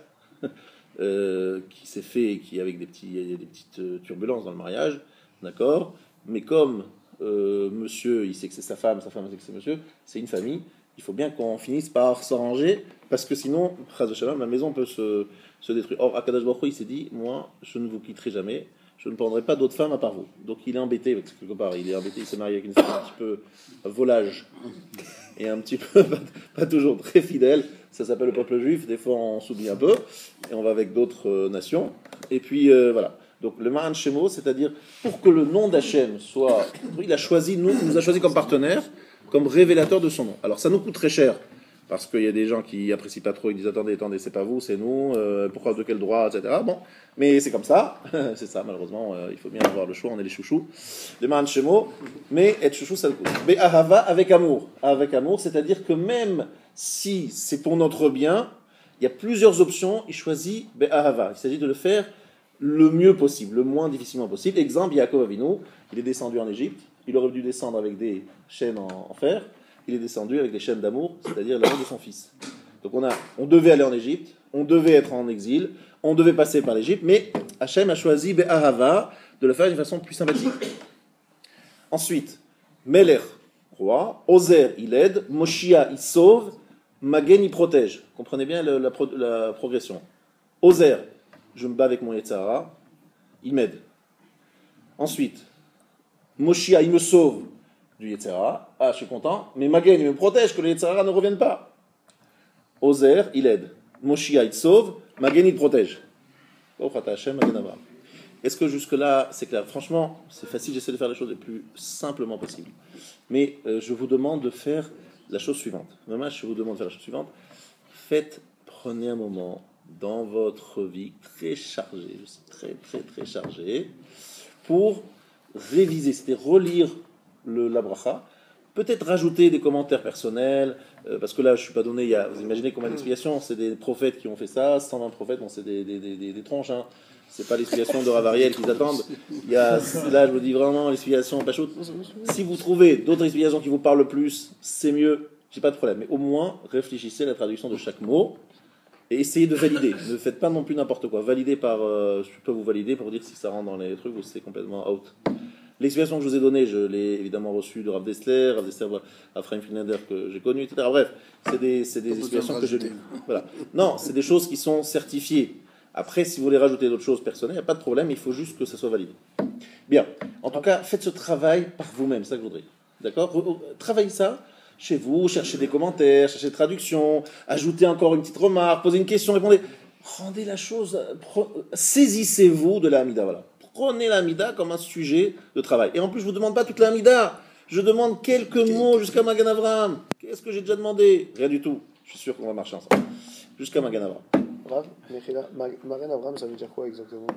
qui s'est fait, avec des petites turbulences dans le mariage, d'accord. Mais comme monsieur, il sait que c'est sa femme sait que c'est monsieur, c'est une famille. Il faut bien qu'on finisse par s'arranger, parce que sinon, la maison peut se détruire. Or, Akadosh Baruch Hu, il s'est dit, moi, je ne vous quitterai jamais, je ne prendrai pas d'autres femmes à part vous. Donc il est embêté, parce que quelque part, il s'est marié avec une femme un petit peu volage, et un petit peu, pas toujours très fidèle. Ça s'appelle le peuple juif, des fois on s'oublie un peu, et on va avec d'autres nations. Et puis, voilà. Donc le Ma'an Shemo, c'est-à-dire, pour que le nom d'Hachem soit... Il nous a choisi comme partenaire, comme révélateur de son nom. Alors ça nous coûte très cher, parce qu'il y a des gens qui apprécient pas trop, ils disent attendez, c'est pas vous, c'est nous, pourquoi, de quel droit, etc. Bon, mais c'est comme ça, c'est ça malheureusement, il faut bien avoir le choix, on est les chouchous, les Ma'an Shemo, mais être chouchou ça le coûte. Mais Ahava avec amour, c'est-à-dire que même si c'est pour notre bien, il y a plusieurs options, il choisit Ahava, il s'agit de le faire le mieux possible, le moins difficilement possible. Exemple, Yaakov Avinu, il est descendu en Égypte, il aurait dû descendre avec des chaînes en fer, il est descendu avec des chaînes d'amour, c'est-à-dire l'amour de son fils. Donc on devait aller en Égypte, on devait être en exil, on devait passer par l'Égypte, mais Hachem a choisi Be'ahava de le faire d'une façon plus sympathique. Ensuite, Melech, roi, Ozer, il aide, Moshia, il sauve, Magen, il protège. Comprenez bien la progression. Ozer, je me bats avec mon Yetzara, il m'aide. Ensuite, Moshia, il me sauve du Yetzara. Ah, je suis content. Mais Magen, il me protège, que le Yetzara ne revienne pas. Ozer, il aide. Moshia, il sauve. Magen, il protège. Est-ce que jusque-là, c'est clair ? Franchement, c'est facile, j'essaie de faire les choses les plus simplement possible. Mais je vous demande de faire la chose suivante. Maman, je vous demande de faire la chose suivante. Prenez un moment dans votre vie très chargée, très, très, très chargée, pour réviser, c'est-à-dire relire la bracha, peut-être rajouter des commentaires personnels, parce que là je ne suis pas donné, vous imaginez combien d'explications, c'est des prophètes qui ont fait ça, 120 prophètes, bon, c'est des tronches, hein. C'est pas l'explication de Rav Ariel qu'ils attendent, là je vous dis vraiment l'explication Pachout. Si vous trouvez d'autres explications qui vous parlent plus, c'est mieux, j'ai pas de problème, mais au moins réfléchissez à la traduction de chaque mot, Et essayez de valider. Ne faites pas non plus n'importe quoi. Validez par. Je peux vous valider pour dire si ça rentre dans les trucs ou si c'est complètement out. L'explication que je vous ai donnée, je l'ai évidemment reçue de Rav Dessler, Ephraim Friedlander que j'ai connu, etc. Bref, c'est des explications que je lis. Voilà. Non, c'est des choses qui sont certifiées. Après, si vous voulez rajouter d'autres choses personnelles, il n'y a pas de problème, il faut juste que ça soit validé. Bien. En tout cas, faites ce travail par vous-même, c'est ça que je voudrais. D'accord ? Travaillez ça chez vous, cherchez des commentaires, cherchez des traductions, ajoutez encore une petite remarque, posez une question, répondez. Rendez la chose, saisissez-vous de la Hamida, voilà. Prenez la Hamida comme un sujet de travail. Et en plus, je ne vous demande pas toute la Hamida. Je demande quelques mots jusqu'à Magan Avraham. Qu'est-ce que j'ai déjà demandé ? Rien du tout. Je suis sûr qu'on va marcher ensemble. Jusqu'à Magan Avraham. Rav, Magan Avraham, ça veut dire quoi exactement ?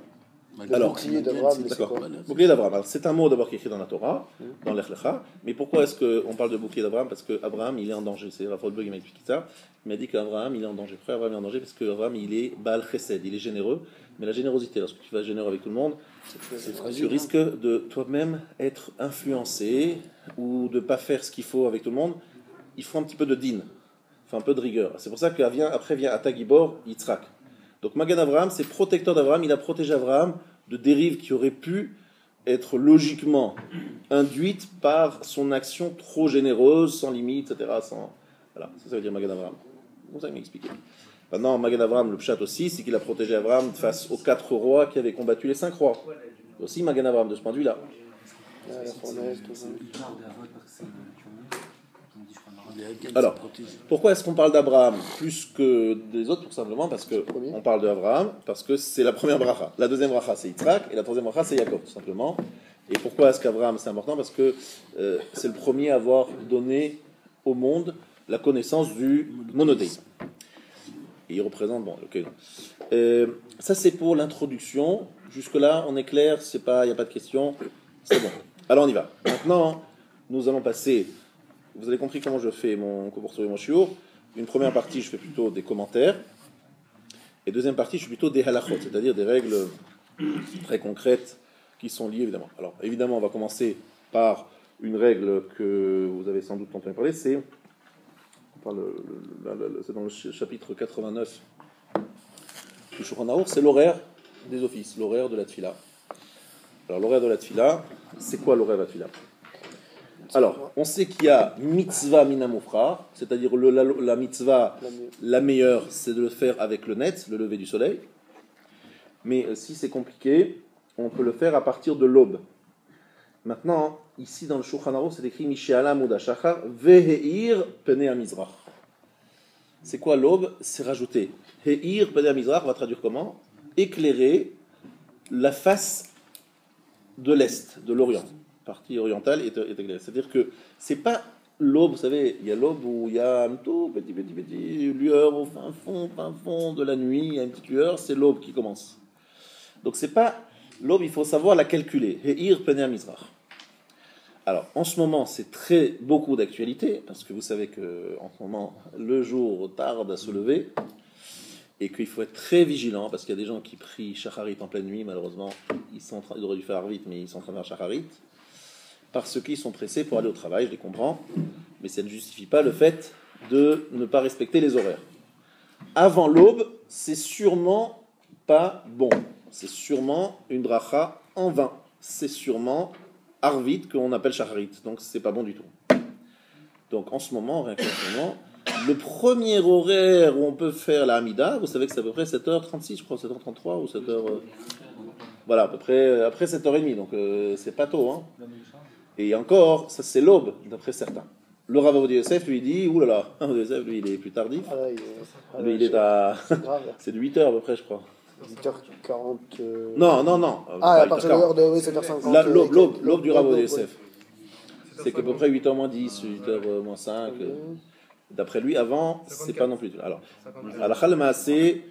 Alors, bouclier d'Avraham, c'est d'accord. quoi ? Bouclier d'Avraham. Alors, c'est un mot d'abord qui est écrit dans la Torah, dans l'Ech Lecha. Mais pourquoi est-ce qu'on parle de bouclier d'Avraham ? Parce qu'Abraham, il est en danger. C'est Raphaël Bug qui m'a expliqué ça. Il m'a dit qu'Abraham, il est en danger. Pourquoi Abraham est en danger ? Parce qu'Abraham, il est Baal Chesed, il est généreux. Mais la générosité, lorsque tu vas être généreux avec tout le monde, tu risques de toi-même être influencé ou de ne pas faire ce qu'il faut avec tout le monde. Il faut un petit peu de din, il faut un peu de rigueur. C'est pour ça qu'après vient Atagibor, Yitzhak. Donc Magan Avraham, c'est protecteur d'Avraham. Il a protégé Avraham de dérives qui auraient pu être logiquement induites par son action trop généreuse, sans limite, etc. Voilà, ça veut dire Magan Avraham. C'est comme ça qu'il m'a expliqué. Maintenant, Magan Avraham, le pshat aussi, c'est qu'il a protégé Avraham face aux 4 rois qui avaient combattu les 5 rois. Aussi Magan Avraham de ce point de vue-là. Alors, pourquoi est-ce qu'on parle d'Abraham plus que des autres ? Tout simplement parce qu'on parle d'Abraham, parce que c'est la première bracha. La deuxième bracha, c'est Yitzhak, et la troisième bracha, c'est Yaakov, tout simplement. Et pourquoi est-ce qu'Abraham, c'est important ? Parce que c'est le premier à avoir donné au monde la connaissance du monothéisme. Et il représente, bon, ok, non. Ça, c'est pour l'introduction. Jusque-là, on est clair, il n'y a pas de questions. C'est bon. Alors, on y va. Maintenant, nous allons passer. Vous avez compris comment je fais pour sauver mon shiur. Une première partie, je fais plutôt des commentaires. Et deuxième partie, je fais plutôt des halachot, c'est-à-dire des règles très concrètes qui sont liées, évidemment. Alors, évidemment, on va commencer par une règle que vous avez sans doute entendu parler, c'est dans le chapitre 89 du Shulchan Aruch, c'est l'horaire des offices, l'horaire de la tfila. Alors, l'horaire de la tfila, c'est quoi l'horaire de la tfila ? Alors, on sait qu'il y a mitzvah minamufra, c'est-à-dire la mitzvah, la meilleure, c'est de le faire avec le net, le lever du soleil. Mais si c'est compliqué, on peut le faire à partir de l'aube. Maintenant, ici dans le Shulchan Aruch, c'est écrit Mishéala Muda Shachar Veheir Pene Amizrach. C'est quoi l'aube ? C'est rajouter. Heir Pene Amizrach, on va traduire comment ? Éclairer la face de l'Est, de l'Orient. Partie orientale est éclairée. C'est-à-dire que c'est pas l'aube, vous savez, il y a l'aube où il y a un tout petit lueur au fin fond de la nuit, il y a une petite lueur, c'est l'aube qui commence. Donc c'est pas l'aube, il faut savoir la calculer. Heir Pene Amizrach. Alors, en ce moment, c'est beaucoup d'actualité, parce que vous savez qu'en ce moment, le jour tarde à se lever, et qu'il faut être très vigilant, parce qu'il y a des gens qui prient Shacharit en pleine nuit, malheureusement, ils auraient dû faire vite, mais ils sont en train de faire Shacharit, parce qu'ils sont pressés pour aller au travail, je les comprends, mais ça ne justifie pas le fait de ne pas respecter les horaires. Avant l'aube, c'est sûrement pas bon, c'est sûrement une bracha en vain, c'est sûrement Arvit qu'on appelle Shacharit, donc c'est pas bon du tout. Donc en ce moment, rien qu'en ce moment, le premier horaire où on peut faire la Hamida, vous savez que c'est à peu près 7h36, je crois, 7h33 ou 7h... Voilà, à peu près après 7h30, donc c'est pas tôt. Hein. Et encore, ça c'est l'aube, d'après certains. Le Rav Ovadia Yosef lui dit, oulala, Ovadia Yosef, lui il est plus tardif. Lui il est à... c'est de 8h à peu près, je crois. 8h40... Non. Ah, à partir de l'heure de 7h50. L'aube du Rav Ovadia Yosef. C'est qu'à peu près 8h moins 10, 8h moins 5. D'après lui, avant, c'est pas non plus. Alors, à la Khalma, c'est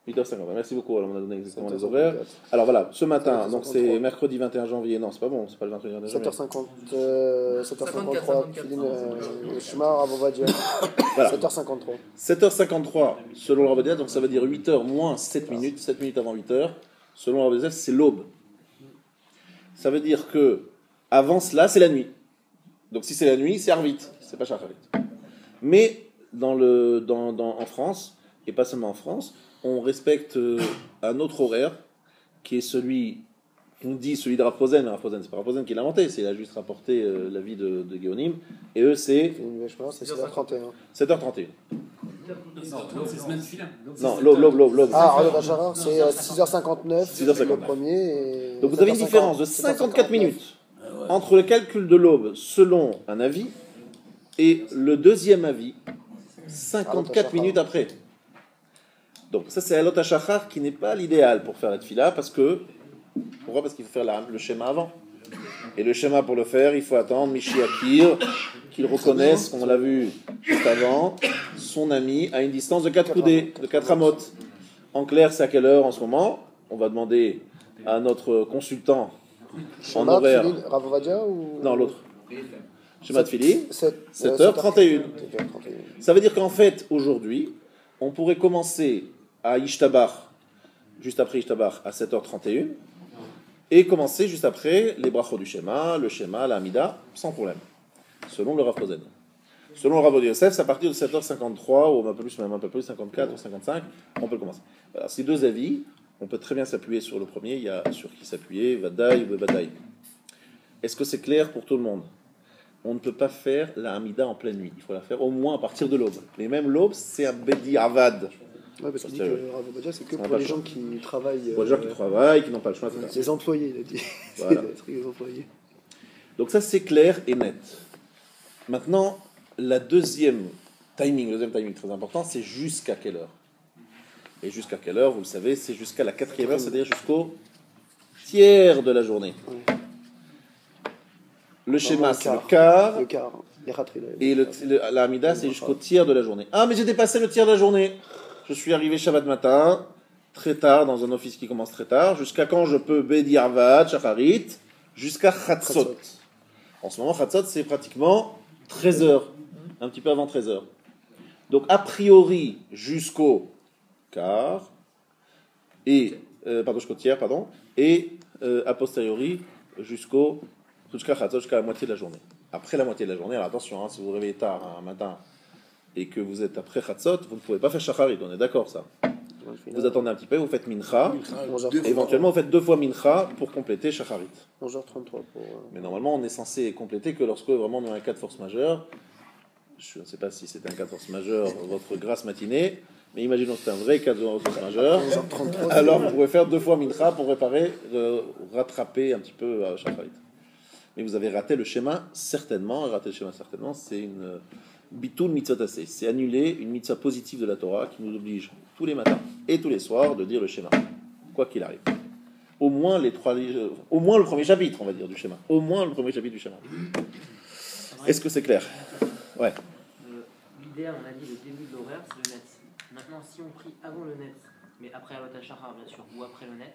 8h50. Merci beaucoup. Alors, on a donné exactement les horaires. Alors voilà, ce matin, donc c'est mercredi 21 janvier. Non, c'est pas bon, c'est pas le 21 janvier. 7h53, Shema Rav Ovadia. Voilà. 7h53. 7h53, selon le Rav Ovadia, donc ça veut dire 8h moins 7 minutes, 7 minutes avant 8h. Selon le Rav Ovadia, c'est l'aube. Ça veut dire que avant cela, c'est la nuit. Donc si c'est la nuit, c'est Arvit, c'est pas Shacharit. Mais en France, et pas seulement en France, on respecte un autre horaire qui est celui, on dit celui de Rav Posen. Rav Posen, c'est pas Rav Posen qui l'a inventé, c'est il a juste rapporté l'avis de Géonim, et eux c'est c'est 7h31. 7h31. C'est semaine filaire. Non, l'aube. Ah, c'est 6h59 le premier. Et donc vous avez une différence de 54 minutes entre le calcul de l'aube selon un avis et le deuxième avis 54 minutes après. Donc ça c'est Alot HaShachar qui n'est pas l'idéal pour faire la tefila parce que pourquoi? Parce qu'il faut faire le schéma avant. Et le schéma pour le faire, il faut attendre Mishiakir qu'il reconnaisse, comme on l'a vu juste avant, son ami à une distance de 4 coudées, de 4 amot. En clair, c'est à quelle heure en ce moment? On va demander à notre consultant en horaire. Rav Ovadia ou... Non, l'autre. Schéma de Fili, 7h31. Ça veut dire qu'en fait, aujourd'hui, on pourrait commencer à Ishtabar, juste après Ishtabar, à 7h31, et commencer juste après les brachos du schéma, le schéma, la Hamida, sans problème, selon le Rav Posen. Selon le Rav Yosef, c'est à partir de 7h53, ou même un peu plus, 54 ou 55, on peut commencer. Alors, ces deux avis, on peut très bien s'appuyer sur le premier, il y a sur qui s'appuyer, Vadaï ou Vadaï. Est-ce que c'est clair pour tout le monde? On ne peut pas faire la Hamida en pleine nuit, il faut la faire au moins à partir de l'aube. Mais même l'aube, c'est un Bedi Avad. Oui, parce qu'il dit que Rav Ovadia, c'est que pour les gens qui travaillent. Pour les gens qui travaillent, qui n'ont pas le choix, etc. Les employés, il a dit. Voilà. Les employés. Donc ça, c'est clair et net. Maintenant, le deuxième timing très important, c'est jusqu'à quelle heure? Et jusqu'à quelle heure, vous le savez, c'est jusqu'à la 4e heure, c'est-à-dire jusqu'au tiers de la journée. Le schéma, c'est le quart. Le quart. Et la Hamida, c'est jusqu'au tiers de la journée. Ah, mais j'ai dépassé le tiers de la journée. Je suis arrivé Shabbat matin, très tard, dans un office qui commence très tard. Jusqu'à quand je peux Bedi Arvad, Shacharit? Jusqu'à Chatzot. En ce moment, Chatzot, c'est pratiquement 13h. Un petit peu avant 13h. Donc, a priori, jusqu'au quart, jusqu'au tiers, et a posteriori, jusqu'à Chatzot, jusqu'à la moitié de la journée. Après la moitié de la journée, alors attention, si vous vous réveillez tard un matin et que vous êtes après Chatzot, vous ne pouvez pas faire Shacharit, on est d'accord ça. Vous attendez un petit peu, vous faites Mincha, éventuellement vous faites 2 fois Mincha pour compléter Shacharit. 11h33 Mais normalement, on est censé compléter que lorsque vraiment on a un cas de force majeure. Je ne sais pas si c'est un cas de force majeure, votre grasse matinée, mais imaginons que c'est un vrai cas de force majeure. Alors vous pouvez faire 2 fois Mincha pour rattraper un petit peu Shacharit. Mais vous avez raté le schéma certainement, c'est une bitul mitzvot aseh. C'est annuler une mitzvah positive de la Torah qui nous oblige tous les matins et tous les soirs de dire le schéma, quoi qu'il arrive. Au moins le premier chapitre, on va dire, du schéma. Au moins le premier chapitre du schéma. Est-ce que c'est clair? Ouais. L'idéal, on a dit le début de l'horaire, c'est le net. Maintenant, si on prie avant le net, mais après Alot HaShachar, bien sûr, ou après le net,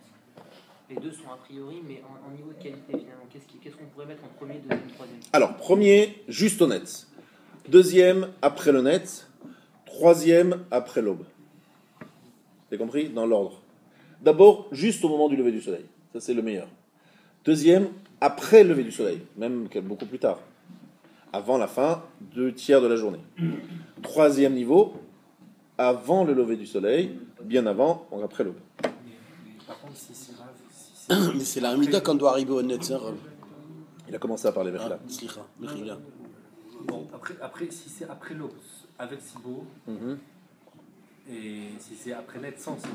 les deux sont a priori, mais en niveau de qualité, finalement, qu'est-ce qu'on pourrait mettre en premier, deuxième, troisième? Alors, premier, juste au net. Deuxième, après le net. Troisième, après l'aube. Vous avez compris? Dans l'ordre. D'abord, juste au moment du lever du soleil. Ça, c'est le meilleur. Deuxième, après le lever du soleil. Même beaucoup plus tard. Avant la fin, 2 tiers de la journée. Troisième niveau, avant le lever du soleil, bien avant, donc après l'aube. Par contre, si c'est grave, mais c'est la Hamida qu'on doit arriver au net, ça. Il a commencé à parler vers là. Bon, après, si c'est après l'aube, avec Sibo, et si c'est après net, sans Sibo.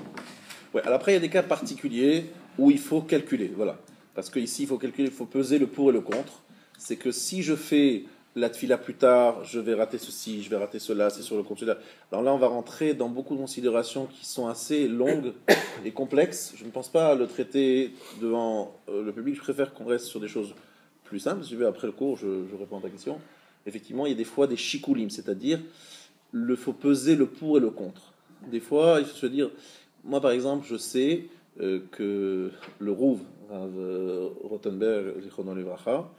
Ouais, alors après, il y a des cas particuliers où il faut calculer, voilà. Parce qu'ici, il faut calculer, il faut peser le pour et le contre. C'est que si je fais la tefila plus tard, je vais rater ceci, je vais rater cela, c'est sur le compte. Alors là, on va rentrer dans beaucoup de considérations qui sont assez longues et complexes. Je ne pense pas le traiter devant le public. Je préfère qu'on reste sur des choses plus simples. Si tu veux, après le cours, je réponds à ta question. Effectivement, il y a des fois des shikulim, c'est-à-dire il faut peser le pour et le contre. Des fois, il faut se dire, moi par exemple, je sais que le Rouv, Rothenberg, Zichrono Livracha,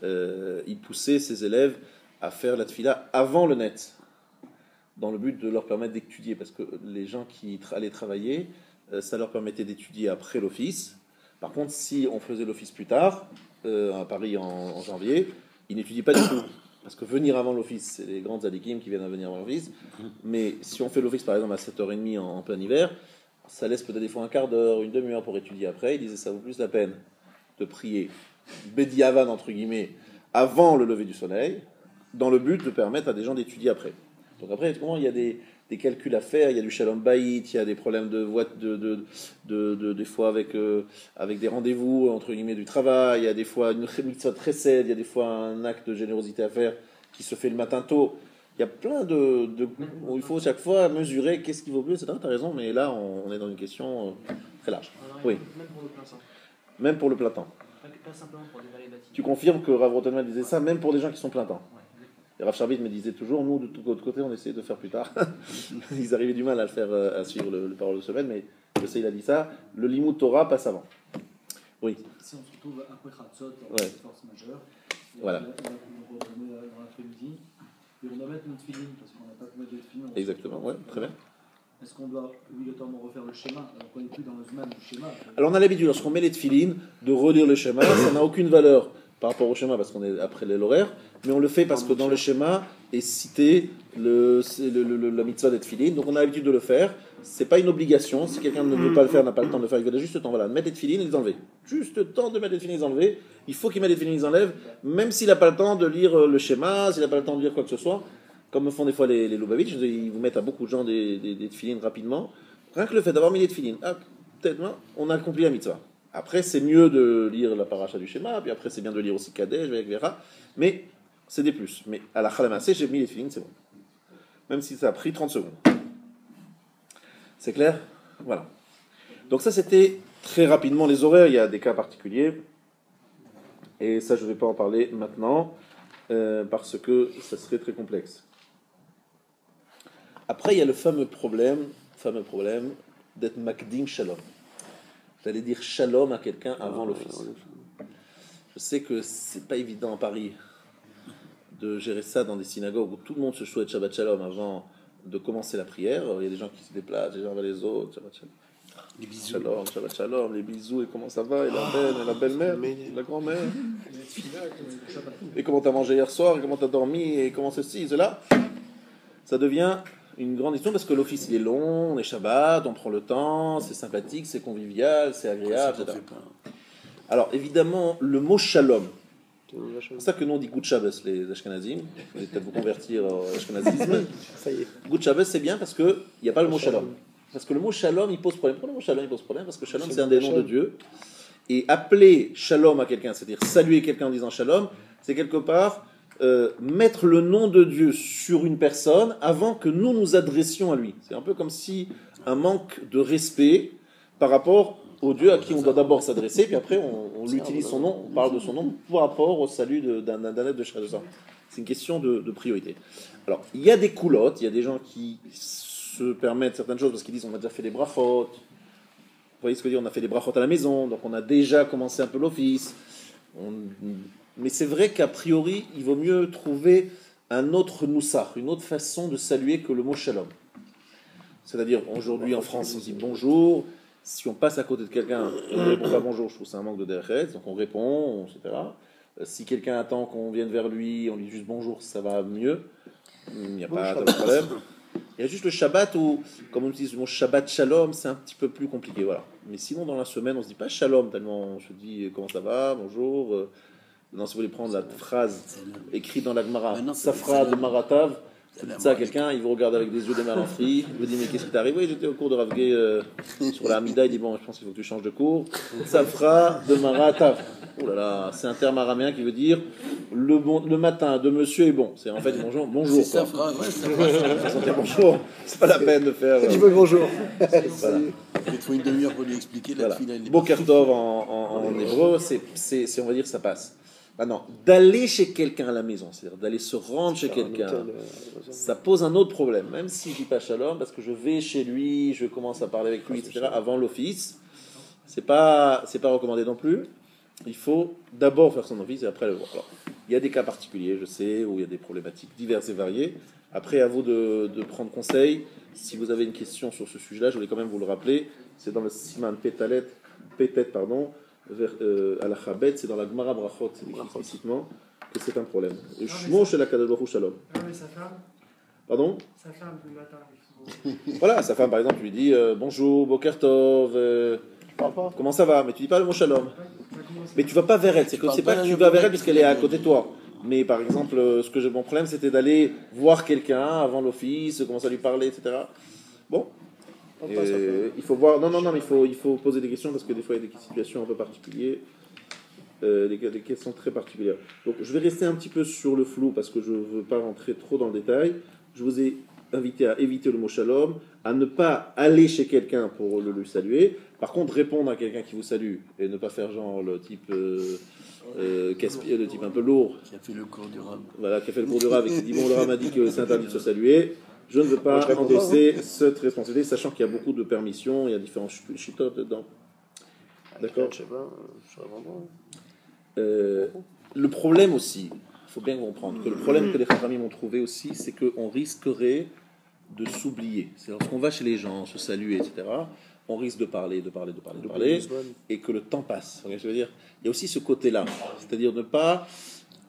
il poussait ses élèves à faire la tefila avant le net, dans le but de leur permettre d'étudier, parce que les gens qui allaient travailler, ça leur permettait d'étudier après l'office. Par contre, si on faisait l'office plus tard, à Paris en janvier, ils n'étudiaient pas du tout. parce que venir avant l'office, c'est les grandes tzadikim qui viennent à venir avant l'office, mais si on fait l'office par exemple à 7h30 en plein hiver, ça laisse peut-être des fois un quart d'heure, une demi-heure pour étudier après. Il disait ça vaut plus la peine de prier Bediavan entre guillemets avant le lever du soleil, dans le but de permettre à des gens d'étudier après. Donc après, il y a des calculs à faire, il y a du shalom bayit, il y a des problèmes des fois avec des rendez-vous entre guillemets du travail, il y a des fois une mitzvah chesed, il y a des fois un acte de générosité à faire qui se fait le matin tôt. Il y a plein où il faut chaque fois mesurer qu'est-ce qui vaut plus, etc. Tu as raison, mais là on est dans une question très large. Oui. Même pour le plein temps. Même pour le plein temps. Pas simplement pour des vallées bâties. Tu confirmes que Rav Rottenman disait ça, même pour des gens qui sont plein temps. Et Rav Sharvit me disait toujours, nous, de tout autre côté, on essayait de faire plus tard. Ils arrivaient du mal à le faire, à suivre le parole de semaine, mais je sais, il a dit ça. Le Limud Torah passe avant. Oui. Si on se retrouve après Khatzot, en force majeure, voilà. On va revenir dans l'après-midi, et on doit mettre notre filine, parce qu'on n'a pas pu mettre notre filine. Exactement, ouais, très bien. Est-ce qu'on doit obligatoirement refaire le schéma alors qu'on n'est plus dans le zman du schéma? Alors on a l'habitude, lorsqu'on met les tefilines, de relire le schéma. Ça n'a aucune valeur par rapport au schéma, parce qu'on est après l'horaire, mais on le fait parce que dans le schéma est cité la mitzvah des tefilines, donc on a l'habitude de le faire. C'est pas une obligation, si quelqu'un ne veut pas le faire, n'a pas le temps de le faire, il veut juste le temps, voilà, mettre les tefilines et les enlever. Juste le temps de mettre les tefilines et les enlever. Il faut qu'il mette les tefilines et les enlève, même s'il n'a pas le temps de lire le schéma, s'il n'a pas le temps de lire quoi que ce soit. Comme font des fois les Lubavitch, ils vous mettent à beaucoup de gens des tefilines rapidement. Rien que le fait d'avoir mis les tefilines, peut-être, on a accompli la mitzvah. Après, c'est mieux de lire la paracha du schéma, puis après, c'est bien de lire aussi Kadesh, avec Vera, mais c'est des plus. Mais à la Khalamassé, j'ai mis les tefilines, c'est bon. Même si ça a pris 30 secondes. C'est clair? Voilà. Donc ça, c'était très rapidement les horaires. Il y a des cas particuliers. Et ça, je ne vais pas en parler maintenant, parce que ça serait très complexe. Après, il y a le fameux problème d'être makdim shalom. D'aller dire shalom à quelqu'un avant l'office. Je sais que c'est pas évident à Paris de gérer ça dans des synagogues où tout le monde se souhaite Shabbat Shalom avant de commencer la prière. Il y a des gens qui se déplacent, des gens vers les autres, Shabbat Shalom. Les bisous. Shalom, Shabbat Shalom, les bisous, et comment ça va, et la belle-mère, la grand-mère. Et comment t'as mangé hier soir, et comment t'as dormi, et comment ceci, cela. Ça devient une grande histoire parce que l'office il est long, on est Shabbat, on prend le temps, c'est sympathique, c'est convivial, c'est agréable, etc. Alors évidemment, le mot shalom, c'est pour ça que nous on dit Good Shabbos, les Ashkenazim, vous allez peut-être vous convertir au Ashkenazisme. Good Shabbos c'est bien parce qu'il n'y a pas le mot shalom. Parce que le mot shalom il pose problème. Pourquoi le mot shalom il pose problème? Parce que shalom c'est un des noms de Dieu. Et appeler shalom à quelqu'un, c'est-à-dire saluer quelqu'un en disant shalom, c'est quelque part mettre le nom de Dieu sur une personne avant que nous nous adressions à lui. C'est un peu comme si un manque de respect par rapport au Dieu à qui on doit d'abord s'adresser, puis après on utilise son nom, on parle de son nom par rapport au salut d'un être de chaque. C'est une question de priorité. Alors, il y a des coulottes, il y a des gens qui se permettent certaines choses parce qu'ils disent on a déjà fait des brachot. Vous voyez ce que je veux dire, on a fait des brachot à la maison, donc on a déjà commencé un peu l'office. Mais c'est vrai qu'a priori, il vaut mieux trouver un autre noussar, une autre façon de saluer que le mot shalom. C'est-à-dire, aujourd'hui en France, on dit bonjour. Si on passe à côté de quelqu'un, on ne répond pas bonjour, je trouve que c'est un manque de derech, donc on répond, etc. Si quelqu'un attend qu'on vienne vers lui, on lui dit juste bonjour, ça va mieux. Il n'y a pas de problème. Il y a juste le Shabbat où, comme on utilise le mot Shabbat Shalom, c'est un petit peu plus compliqué. Voilà. Mais sinon, dans la semaine, on ne se dit pas Shalom, tellement on se dit comment ça va, bonjour. Non, si vous voulez prendre la phrase écrite dans la Gemara, Safra de Maratav, ça à quelqu'un, il vous regarde avec des yeux de malenfrie, il vous dit mais qu'est-ce qui t'arrive? Oui, j'étais au cours de Rav Gay sur la Hamida, il dit bon, je pense qu'il faut que tu changes de cours. Safra de Maratav. Oh là là, c'est un terme araméen qui veut dire le matin de monsieur est bon. C'est en fait bonjour. C'est Safra, ouais, Safra. Bonjour, c'est pas la peine de faire. Je veux bonjour. Voilà. Il faut une demi-heure pour lui expliquer la fila. Boker Tov en hébreu, c'est on va dire ça passe. Maintenant, d'aller chez quelqu'un à la maison, c'est-à-dire d'aller se rendre chez quelqu'un, ça pose un autre problème. Même si je dis pas shalom, parce que je vais chez lui, je commence à parler avec lui, etc. avant l'office, c'est pas recommandé non plus. Il faut d'abord faire son office et après le voir. Alors, il y a des cas particuliers, je sais, où il y a des problématiques diverses et variées. Après, à vous de prendre conseil. Si vous avez une question sur ce sujet-là, je voulais quand même vous le rappeler. C'est dans le Siman Pétet, vers Alachabet, c'est dans la Gemara Brachot, c'est écrit explicitement. que c'est un problème. Shmo shel HaKadosh Baruch Hu Shalom. Ah oui, sa femme. Pardon? Sa femme le matin. Voilà, sa femme par exemple lui dit bonjour, Boker Tov, comment ça va? Mais tu dis pas le mot Shalom. Mais tu vas pas vers elle, c'est pas que tu vas vers elle parce qu'elle est à côté de toi. Mais par exemple, mon problème c'était d'aller voir quelqu'un avant l'office, commencer à lui parler, etc. Bon. Il faut voir. Non, mais il faut poser des questions parce que des fois il y a des situations un peu particulières. Des questions très particulières. Donc je vais rester un petit peu sur le flou parce que je ne veux pas rentrer trop dans le détail. Je vous ai invité à éviter le mot shalom, à ne pas aller chez quelqu'un pour le saluer. Par contre, répondre à quelqu'un qui vous salue et ne pas faire genre le type le type un peu lourd. Qui a fait le cours du Rav. Voilà, qui a fait le cours du Rav et qui dit bon, le Rav m'a dit que c'est interdit de se saluer. Je ne veux pas endosser cette responsabilité, sachant qu'il y a beaucoup de permissions, il y a différents chitotes dedans. D'accord. Je sais pas, je serais vraiment. Le problème aussi, il faut bien comprendre que le problème que les Chachamim ont trouvé aussi, c'est qu'on risquerait de s'oublier. C'est lorsqu'on va chez les gens, se saluer, etc., on risque de parler, et que le temps passe. Vous voyez ce que je veux dire? Il y a aussi ce côté-là, c'est-à-dire ne pas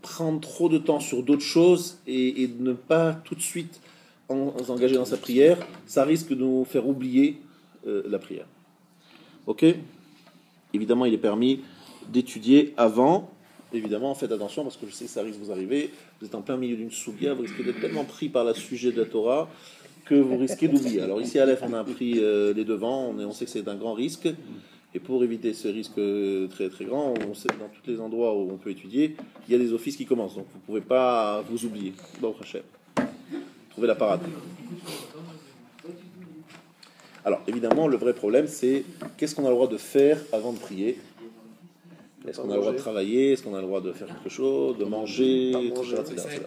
prendre trop de temps sur d'autres choses et ne pas tout de suite s'engager dans sa prière. Ça risque de nous faire oublier la prière. Ok? Évidemment, il est permis d'étudier avant. Évidemment, faites attention parce que je sais que ça risque de vous arriver. Vous êtes en plein milieu d'une sougia, vous risquez d'être tellement pris par le sujet de la Torah que vous risquez d'oublier. Alors ici à Aleph, on a pris les devants, on sait que c'est un grand risque. Et pour éviter ce risque très très grand, on sait, dans tous les endroits où on peut étudier, il y a des offices qui commencent. Donc vous ne pouvez pas vous oublier. Baruch Hashem. Trouvez la parade. Alors évidemment, le vrai problème, c'est qu'est-ce qu'on a le droit de faire avant de prier? Est-ce qu'on a le droit de travailler? Est-ce qu'on a le droit de faire quelque chose? De manger, etc.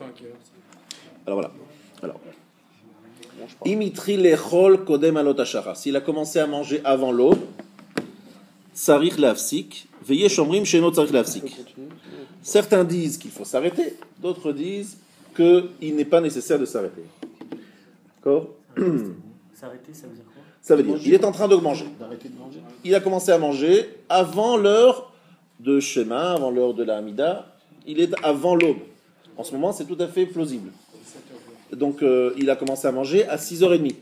Alors voilà. Alors, Imitri lechol kodem alot hashara. S'il a commencé à manger avant l'aube, tsarich lafsik, veillez shomrim sheno tsarich lafsik. Certains disent qu'il faut s'arrêter, d'autres disent qu'il n'est pas nécessaire de s'arrêter. D'accord? S'arrêter, ça veut dire quoi? Ça veut dire, il est en train de manger. D'arrêter de manger. Il a commencé à manger avant l'heure de Shema, avant l'heure de la Hamida. Il est avant l'aube. En ce moment, c'est tout à fait plausible. Donc, il a commencé à manger à 6h30.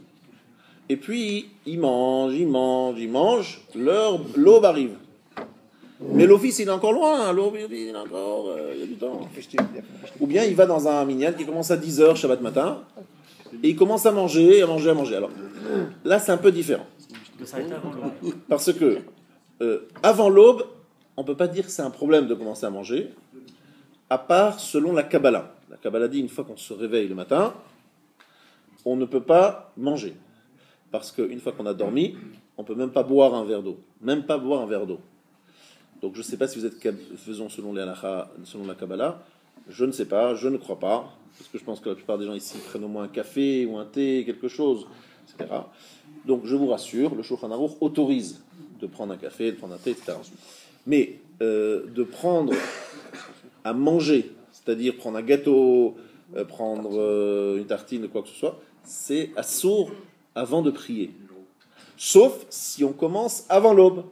Et puis, il mange. L'aube arrive. Mais l'office, il est encore loin. L'aube, il est encore... il y a du temps. Ou bien, il va dans un minyan qui commence à 10h, Shabbat matin. Et il commence à manger. Alors, là, c'est un peu différent. Parce que, avant l'aube, on ne peut pas dire que c'est un problème de commencer à manger, à part selon la Kabbalah. La Kabbalah dit, une fois qu'on se réveille le matin, on ne peut pas manger. Parce qu'une fois qu'on a dormi, on ne peut même pas boire un verre d'eau. Donc je ne sais pas si vous êtes faisons selon les halakha, selon la Kabbalah. Je ne sais pas, je ne crois pas. Parce que je pense que la plupart des gens ici prennent au moins un café ou un thé, quelque chose, etc. Donc je vous rassure, le Shulchan Aruch autorise de prendre un café, de prendre un thé, etc. Mais de prendre à manger, c'est-à-dire prendre un gâteau, prendre une tartine, quoi que ce soit, c'est assourd avant de prier. Sauf si on commence avant l'aube.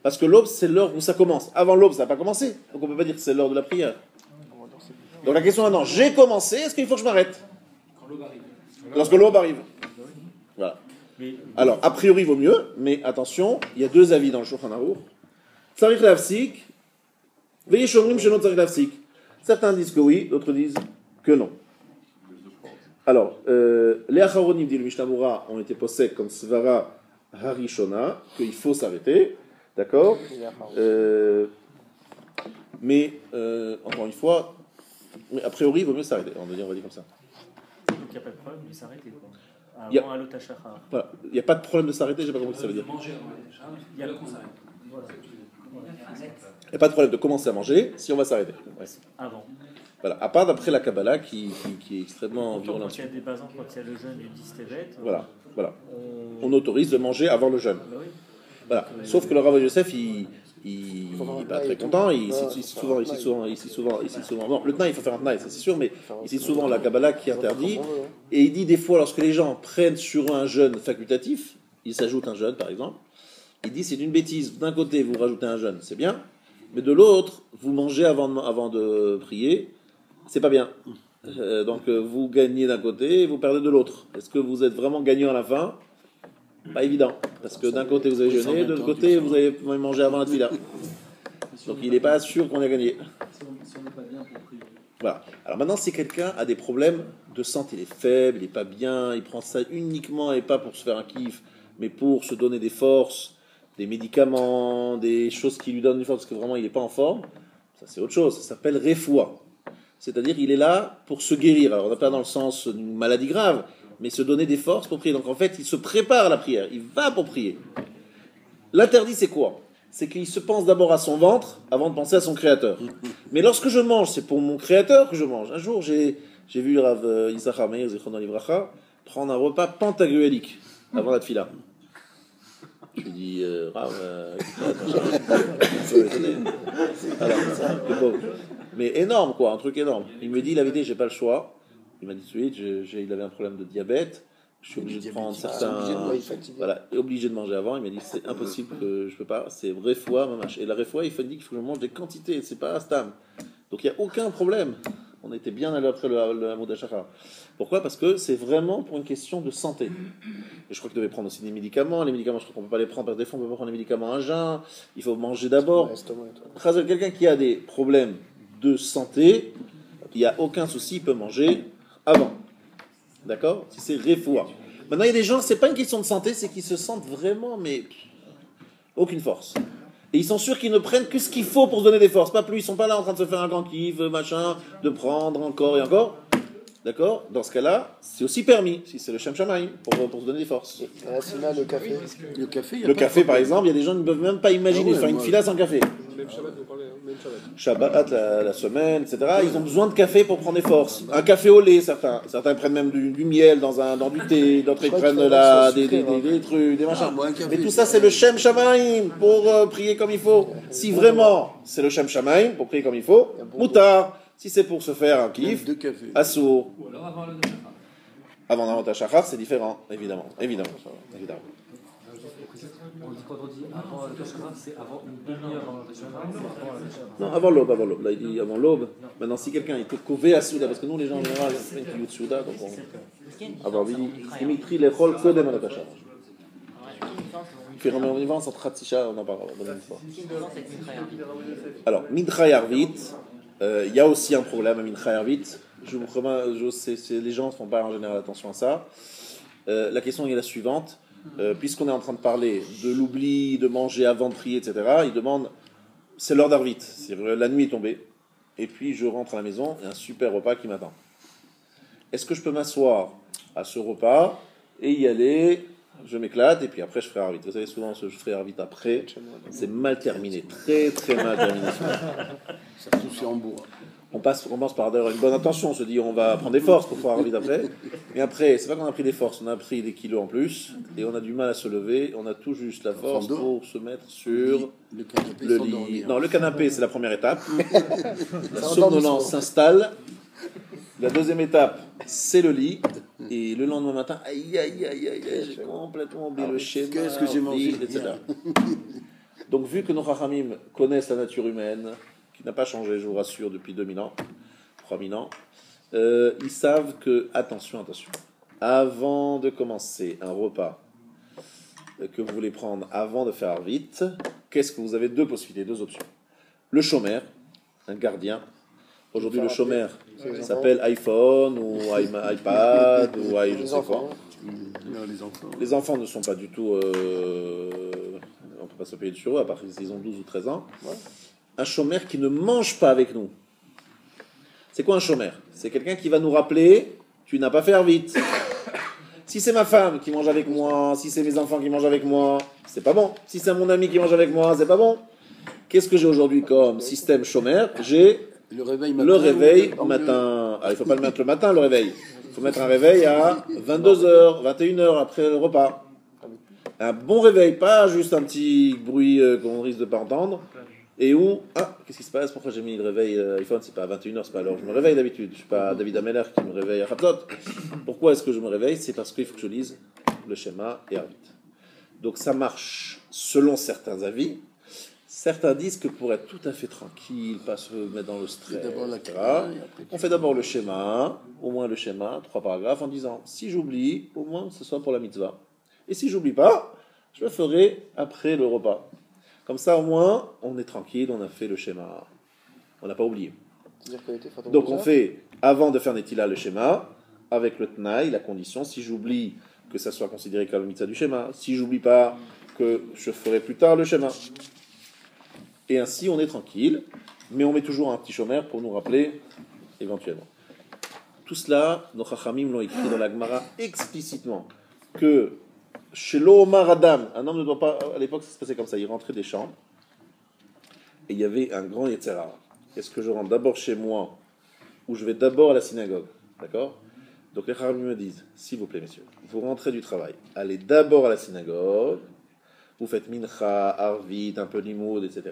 Parce que l'aube, c'est l'heure où ça commence. Avant l'aube, ça n'a pas commencé. Donc on ne peut pas dire que c'est l'heure de la prière. Donc la question maintenant, j'ai commencé, est-ce qu'il faut que je m'arrête? Lorsque l'aube arrive. Voilà. Alors, a priori, il vaut mieux, mais attention, il y a deux avis dans le Shulchan Aruch. Tsarich lafsik, veillez shomrim sheno tsarich lafsik. Certains disent que oui, d'autres disent que non. Alors, les Acharonim, dit le Mishnah Moura, ont été possèdés comme Svara Harishona, qu'il faut s'arrêter, d'accord? Mais, encore une fois, a priori, il vaut mieux s'arrêter. On va dire comme ça. Donc il n'y a pas de problème de s'arrêter, quoi. Avant Alot HaShachar. Voilà. Il n'y a pas de problème de s'arrêter, j'ai pas compris ce que ça veut dire. Il y a Il n'y a pas de problème de commencer à manger si on va s'arrêter. Ouais. Avant. Voilà. À part d'après la Kabbalah qui est extrêmement violente. Quand il y a des bazins, quand il y a le jeûne du 10 Tevet. Voilà. On autorise de manger avant le jeûne. Bah oui. Voilà. Sauf que le Rav Yosef, il n'est pas très content. Il cite souvent. Non, le Tnaï, il faut faire un Tnaï, ça c'est sûr, mais il cite souvent la Kabbalah qui interdit. Et il dit des fois, lorsque les gens prennent sur un jeûne facultatif, il s'ajoute un jeûne par exemple, il dit c'est une bêtise. D'un côté, vous rajoutez un jeûne, c'est bien, Mais de l'autre, vous mangez avant de prier, c'est pas bien. Donc vous gagnez d'un côté et vous perdez de l'autre. Est-ce que vous êtes vraiment gagnant à la fin? Pas évident. Parce que d'un côté vous avez jeûné, de l'autre côté vous avez mangé avant la tefila. Donc il n'est pas sûr qu'on ait gagné. Si on n'est pas bien pour prier. Voilà. Alors maintenant, si quelqu'un a des problèmes de santé, il est faible, il n'est pas bien, il prend ça uniquement et pas pour se faire un kiff, mais pour se donner des forces, des médicaments, des choses qui lui donnent une force parce que vraiment il n'est pas en forme, ça c'est autre chose. Ça s'appelle refoua. C'est-à-dire il est là pour se guérir. Alors on n'a pas dans le sens d'une maladie grave, mais se donner des forces pour prier. Donc en fait, il se prépare à la prière, il va pour prier. L'interdit, c'est quoi? C'est qu'il se pense d'abord à son ventre avant de penser à son créateur. Mais lorsque je mange, c'est pour mon créateur que je mange. Un jour, j'ai vu Rav Issachar Meir Zichrono Livracha prendre un repas pentaguélique avant la tefila. Je lui dis, Rav, alors, le pauvre. Mais énorme, quoi, un truc énorme. Il me dit, la vérité, j'ai pas le choix. Il m'a dit tout de suite, il avait un problème de diabète. Je suis obligé de prendre certains. Voilà, obligé de manger avant. Il m'a dit c'est impossible que je peux pas. C'est refoua, mamache. Et la refoua, il faut dire qu'il faut que je mange des quantités. C'est pas stam. Donc il y a aucun problème. On était bien allé après le Hamoud HaShachar. Pourquoi? Parce que c'est vraiment pour une question de santé. Et je crois qu'il devait prendre aussi des médicaments. Les médicaments, je crois qu'on peut pas les prendre. Par défaut, on peut pas prendre les médicaments à jeun. Il faut manger d'abord. Quelqu'un qui a des problèmes de santé, il n'y a aucun souci, il peut manger avant. D'accord? Si c'est refoua. Maintenant, il y a des gens, c'est pas une question de santé, c'est qu'ils se sentent vraiment, mais aucune force. Et ils sont sûrs qu'ils ne prennent que ce qu'il faut pour se donner des forces, pas plus. Ils sont pas là en train de se faire un grand kiff, machin, de prendre encore et encore. D'accord? Dans ce cas-là, c'est aussi permis, si c'est le Shem Shamaim, pour se donner des forces. Le café. Le café, par exemple, il y a des gens qui ne peuvent même pas imaginer faire une fila sans café. Même Shabbat, vous parlez, même Shabbat, la semaine, etc. Ils ont besoin de café pour prendre des forces. Un café au lait, certains. Certains prennent même du miel dans du thé, d'autres ils prennent des trucs, des machins. Mais tout ça, c'est le Shem Shamaim pour prier comme il faut. Si vraiment c'est le Shem Shamaim pour prier comme il faut, moutar. Si c'est pour se faire un kiff, assour. Ou alors avant le Shachar. Avant l'Hamoud HaShachar, c'est différent, évidemment. On dit, quand on dit avant le Shachar, c'est avant une demi-heure avant le Shachar, c'est avant le Shachar. Non, avant l'aube. Là, il dit avant l'aube. Maintenant, si quelqu'un est kové à Souda, parce que nous, les gens en général, on fait une kilut Souda, donc on. Avant, il dit Dimitri l'echol kodem al HaShachar. On y va entre Khatsisha, on en parlera la deuxième fois. Alors, Mincha Yarvit, il y a aussi un problème à Mincha Yarvit. Les gens ne font pas en général attention à ça. La question est la suivante. Puisqu'on est en train de parler de l'oubli, de manger avant de prier, etc., il demande, c'est l'heure d'Arvit, la nuit est tombée, et puis je rentre à la maison, il y a un super repas qui m'attend. Est-ce que je peux m'asseoir à ce repas et y aller, je m'éclate, et puis après je ferai Arvit? Vous savez, souvent je ferai Arvit après, c'est mal terminé, très très mal terminé. Ça touche en bois. On commence par d'ailleurs une bonne intention, on se dit on va prendre des forces pour faire Arvit après, mais après, c'est pas qu'on a pris des forces, on a pris des kilos en plus, et on a du mal à se lever, on a tout juste la force pour se mettre sur le lit. Non, le canapé, c'est la première étape. La somnolence s'installe. La deuxième étape, c'est le lit. Et le lendemain matin, aïe, j'ai complètement oublié le schéma. Qu'est-ce que j'ai mangé, etc. Donc, vu que nos Chachamim connaissent la nature humaine, qui n'a pas changé, je vous rassure, depuis 2000 ans, 3000 ans, ils savent que, attention, avant de commencer un repas que vous voulez prendre avant de faire vite, qu'est-ce que vous avez? Deux possibilités, deux options. Le chômeur, un gardien. Aujourd'hui, le chômeur s'appelle iPhone ou iPad ou je ne sais quoi. Les enfants ne sont pas du tout... on ne peut pas se payer dessus eux, à part s'ils ont 12 ou 13 ans. Un chômeur qui ne mange pas avec nous. C'est quoi un chômeur? C'est quelqu'un qui va nous rappeler, tu n'as pas fait vite. Si c'est ma femme qui mange avec moi, si c'est mes enfants qui mangent avec moi, c'est pas bon. Si c'est mon ami qui mange avec moi, c'est pas bon. Qu'est-ce que j'ai aujourd'hui comme système chômeur? J'ai le réveil matin. Ah, il ne faut pas le mettre le matin, le réveil. Il faut mettre un réveil à 22h, 21h après le repas. Un bon réveil, pas juste un petit bruit qu'on risque de ne pas entendre. Et où, qu'est-ce qui se passe? Pourquoi j'ai mis le réveil iPhone? C'est pas à 21h, c'est pas à l'heure où je me réveille d'habitude. Je suis pas David Ameller qui me réveille à Khatzot. Pourquoi est-ce que je me réveille? C'est parce qu'il faut que je lise le schéma et Arvit. Donc ça marche selon certains avis. Certains disent que pour être tout à fait tranquille, pas se mettre dans le stress, d'abord la etc., Torah, et après on fait d'abord le schéma, au moins le schéma, 3 paragraphes, en disant si j'oublie, au moins que ce soit pour la mitzvah. Et si j'oublie pas, je le ferai après le repas. Comme ça, au moins, on est tranquille, on a fait le schéma. On n'a pas oublié. Donc on fait, avant de faire Netila, le schéma, avec le Tnaï, la condition, si j'oublie, que ça soit considéré comme la mitzvah du schéma. Si j'oublie pas, que je ferai plus tard le schéma. Et ainsi, on est tranquille, mais on met toujours un petit chômeur pour nous rappeler, éventuellement. Tout cela, nos Chachamim l'ont écrit dans la Gemara explicitement, que chez l'Omar Adam, un homme ne doit pas, à l'époque ça se passait comme ça, il rentrait des chambres, et il y avait un grand Yetzer Hara. Est-ce que je rentre d'abord chez moi, ou je vais d'abord à la synagogue? D'accord? Donc les Chachamim me disent, s'il vous plaît messieurs, vous rentrez du travail, allez d'abord à la synagogue, vous faites mincha, arvit, un peu limoud, etc.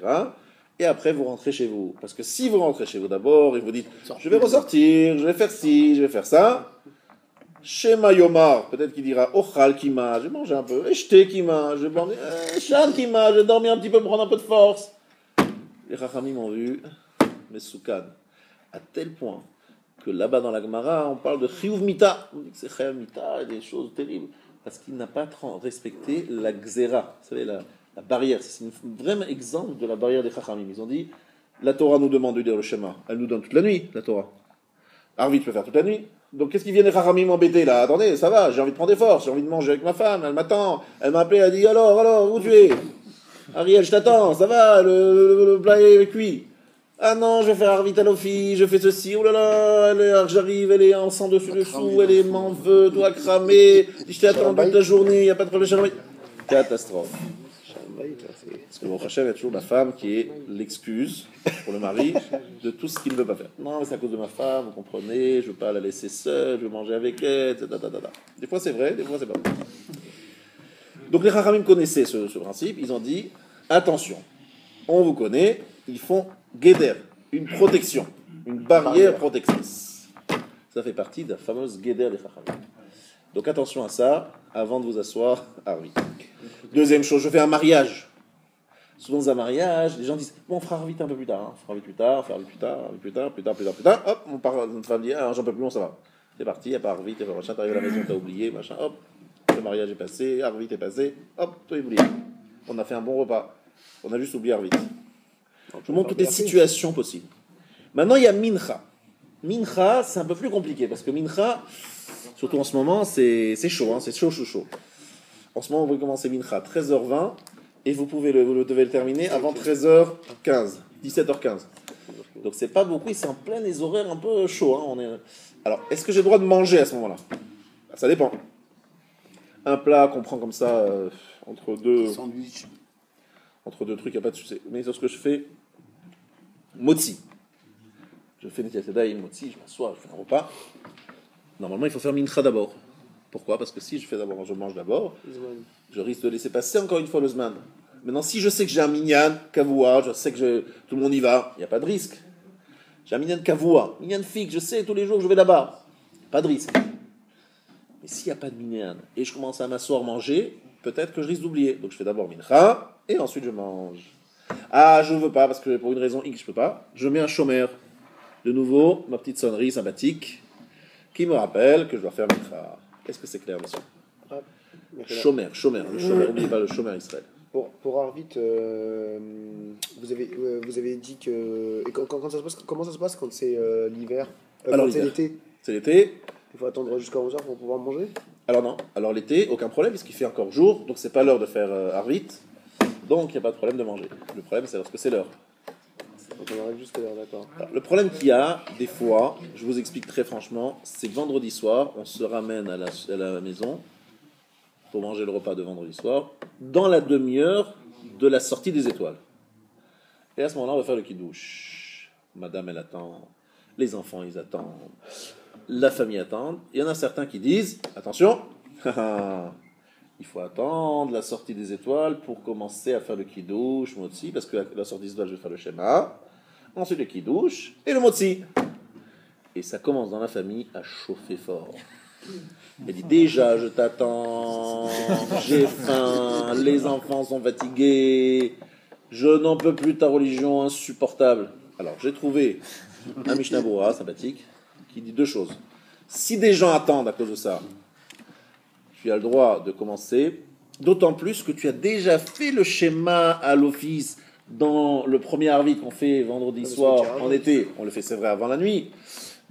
Et après, vous rentrez chez vous. Parce que si vous rentrez chez vous d'abord et vous dites, je vais ressortir, je vais faire ci, je vais faire ça, Shema Yomar, peut-être qu'il dira, Ochal Kima, je vais manger un peu, Eshte Kima, je vais dormir, Shan Kima, je vais dormir un petit peu, prendre un peu de force. Les Chachamim ont vu, mais Soukan, à tel point que là-bas dans la Gemara, on parle de Chiyuv Mita. On dit que c'est Chiyuv Mita et des choses terribles. Parce qu'il n'a pas respecté la Xéra, vous savez, la barrière. C'est un vrai exemple de la barrière des Chachamim. Ils ont dit, la Torah nous demande de lire le schéma. Elle nous donne toute la nuit, la Torah. Arvit peut faire toute la nuit. Donc qu'est-ce qu'ils viennent les Chachamim m'embêter là? Attendez, ça va, j'ai envie de prendre des forces, j'ai envie de manger avec ma femme, elle m'attend. Elle m'a appelé, elle a dit, alors, où tu es? Ariel, je t'attends, ça va, le plat est cuit. Ah non, je vais faire Arvit à l'office, je fais ceci, oh là là, j'arrive, elle est en sang dessus-dessous, elle est m'en veut, toi cramé, je t'ai attendu toute la journée, il n'y a pas de problème, catastrophe. Parce que mon Hachem, il y a toujours la femme qui est l'excuse pour le mari de tout ce qu'il ne veut pas faire. Non, mais c'est à cause de ma femme, vous comprenez, je ne veux pas la laisser seule, je veux manger avec elle, etc. Des fois c'est vrai, des fois c'est pas vrai. Donc les Chachamim connaissaient ce principe, ils ont dit, attention, on vous connaît, ils font Geder, une protection, une barrière protectrice. Ça fait partie de la fameuse Geder des Chachamim. Donc attention à ça, avant de vous asseoir, Arvi. Deuxième chose, je fais un mariage. Souvent dans un mariage, les gens disent, bon, on fera Arvit un peu plus tard, hein. On fera Arvit plus tard, on fera Arvit plus tard, hop, on part, notre femme dit, ah, j'en peux plus, bon, ça va. C'est parti, il n'y a pas Arvit, il y a pas machin, t'arrives à la maison, t'as oublié, machin, hop, le mariage est passé, Arvit est passé, hop, toi oublié. On a fait un bon repas, on a juste oublié Arvit. Je vous montre toutes les situations possibles. Maintenant, il y a Mincha. Mincha, c'est un peu plus compliqué, parce que Mincha, surtout en ce moment, c'est chaud, hein, c'est chaud. En ce moment, vous commencez Mincha 13h20, et vous devez le terminer avant 13h15, 17h15. Donc c'est pas beaucoup, et c'est en plein les horaires un peu chauds. Hein, Alors, est-ce que j'ai le droit de manger à ce moment-là? Ça dépend. Un plat qu'on prend comme ça, entre deux trucs, il n'y a pas de souci. Mais c'est ce que je fais, motzi. Je fais Netilat Yadayim, motzi, je m'assois, je fais un repas. Normalement, il faut faire mincha d'abord. Pourquoi? Parce que si je mange d'abord, je risque de laisser passer encore une fois le zman. Maintenant, si je sais que j'ai un minyan kavua, je sais que tout le monde y va, il n'y a pas de risque. J'ai un minyan kavua, minyan fixe, je sais tous les jours que je vais là-bas, pas de risque. Mais s'il n'y a pas de minyan et je commence à m'asseoir manger, peut-être que je risque d'oublier. Donc je fais d'abord mincha et ensuite je mange. Ah, je ne veux pas parce que pour une raison X je ne peux pas. Je mets un chômeur. De nouveau, ma petite sonnerie sympathique qui me rappelle que je dois faire mincha. Est-ce que c'est clair, monsieur? Chômeur, n'oubliez pas le chômeur Israël. Pour Arvit, vous avez dit que. Et comment ça se passe quand c'est l'hiver? Alors, c'est l'été? C'est l'été. Il faut attendre jusqu'à 11h pour pouvoir manger? Alors non, alors l'été, aucun problème, puisqu'il fait encore jour, donc c'est pas l'heure de faire Arvit, donc il n'y a pas de problème de manger. Le problème, c'est lorsque c'est l'heure. Donc on arrive jusqu'à l'heure, d'accord. Alors, le problème qu'il y a, des fois, je vous explique très franchement, c'est que vendredi soir, on se ramène à la maison pour manger le repas de vendredi soir, dans la demi-heure de la sortie des étoiles. Et à ce moment-là, on va faire le kidouche. Madame, elle attend, les enfants, ils attendent, la famille attend. Il y en a certains qui disent, attention, il faut attendre la sortie des étoiles pour commencer à faire le kidouche, motzi, parce que la sortie des étoiles, je vais faire le schéma, ensuite le kidouche et le motzi. Et ça commence dans la famille à chauffer fort. Elle dit déjà je t'attends, j'ai faim, les enfants sont fatigués, je n'en peux plus de ta religion insupportable. Alors, j'ai trouvé un Mishnah Berurah sympathique qui dit deux choses. Si des gens attendent à cause de ça, tu as le droit de commencer, d'autant plus que tu as déjà fait le schéma à l'office dans le premier arvit qu'on fait vendredi soir en été. On le fait, c'est vrai, avant la nuit.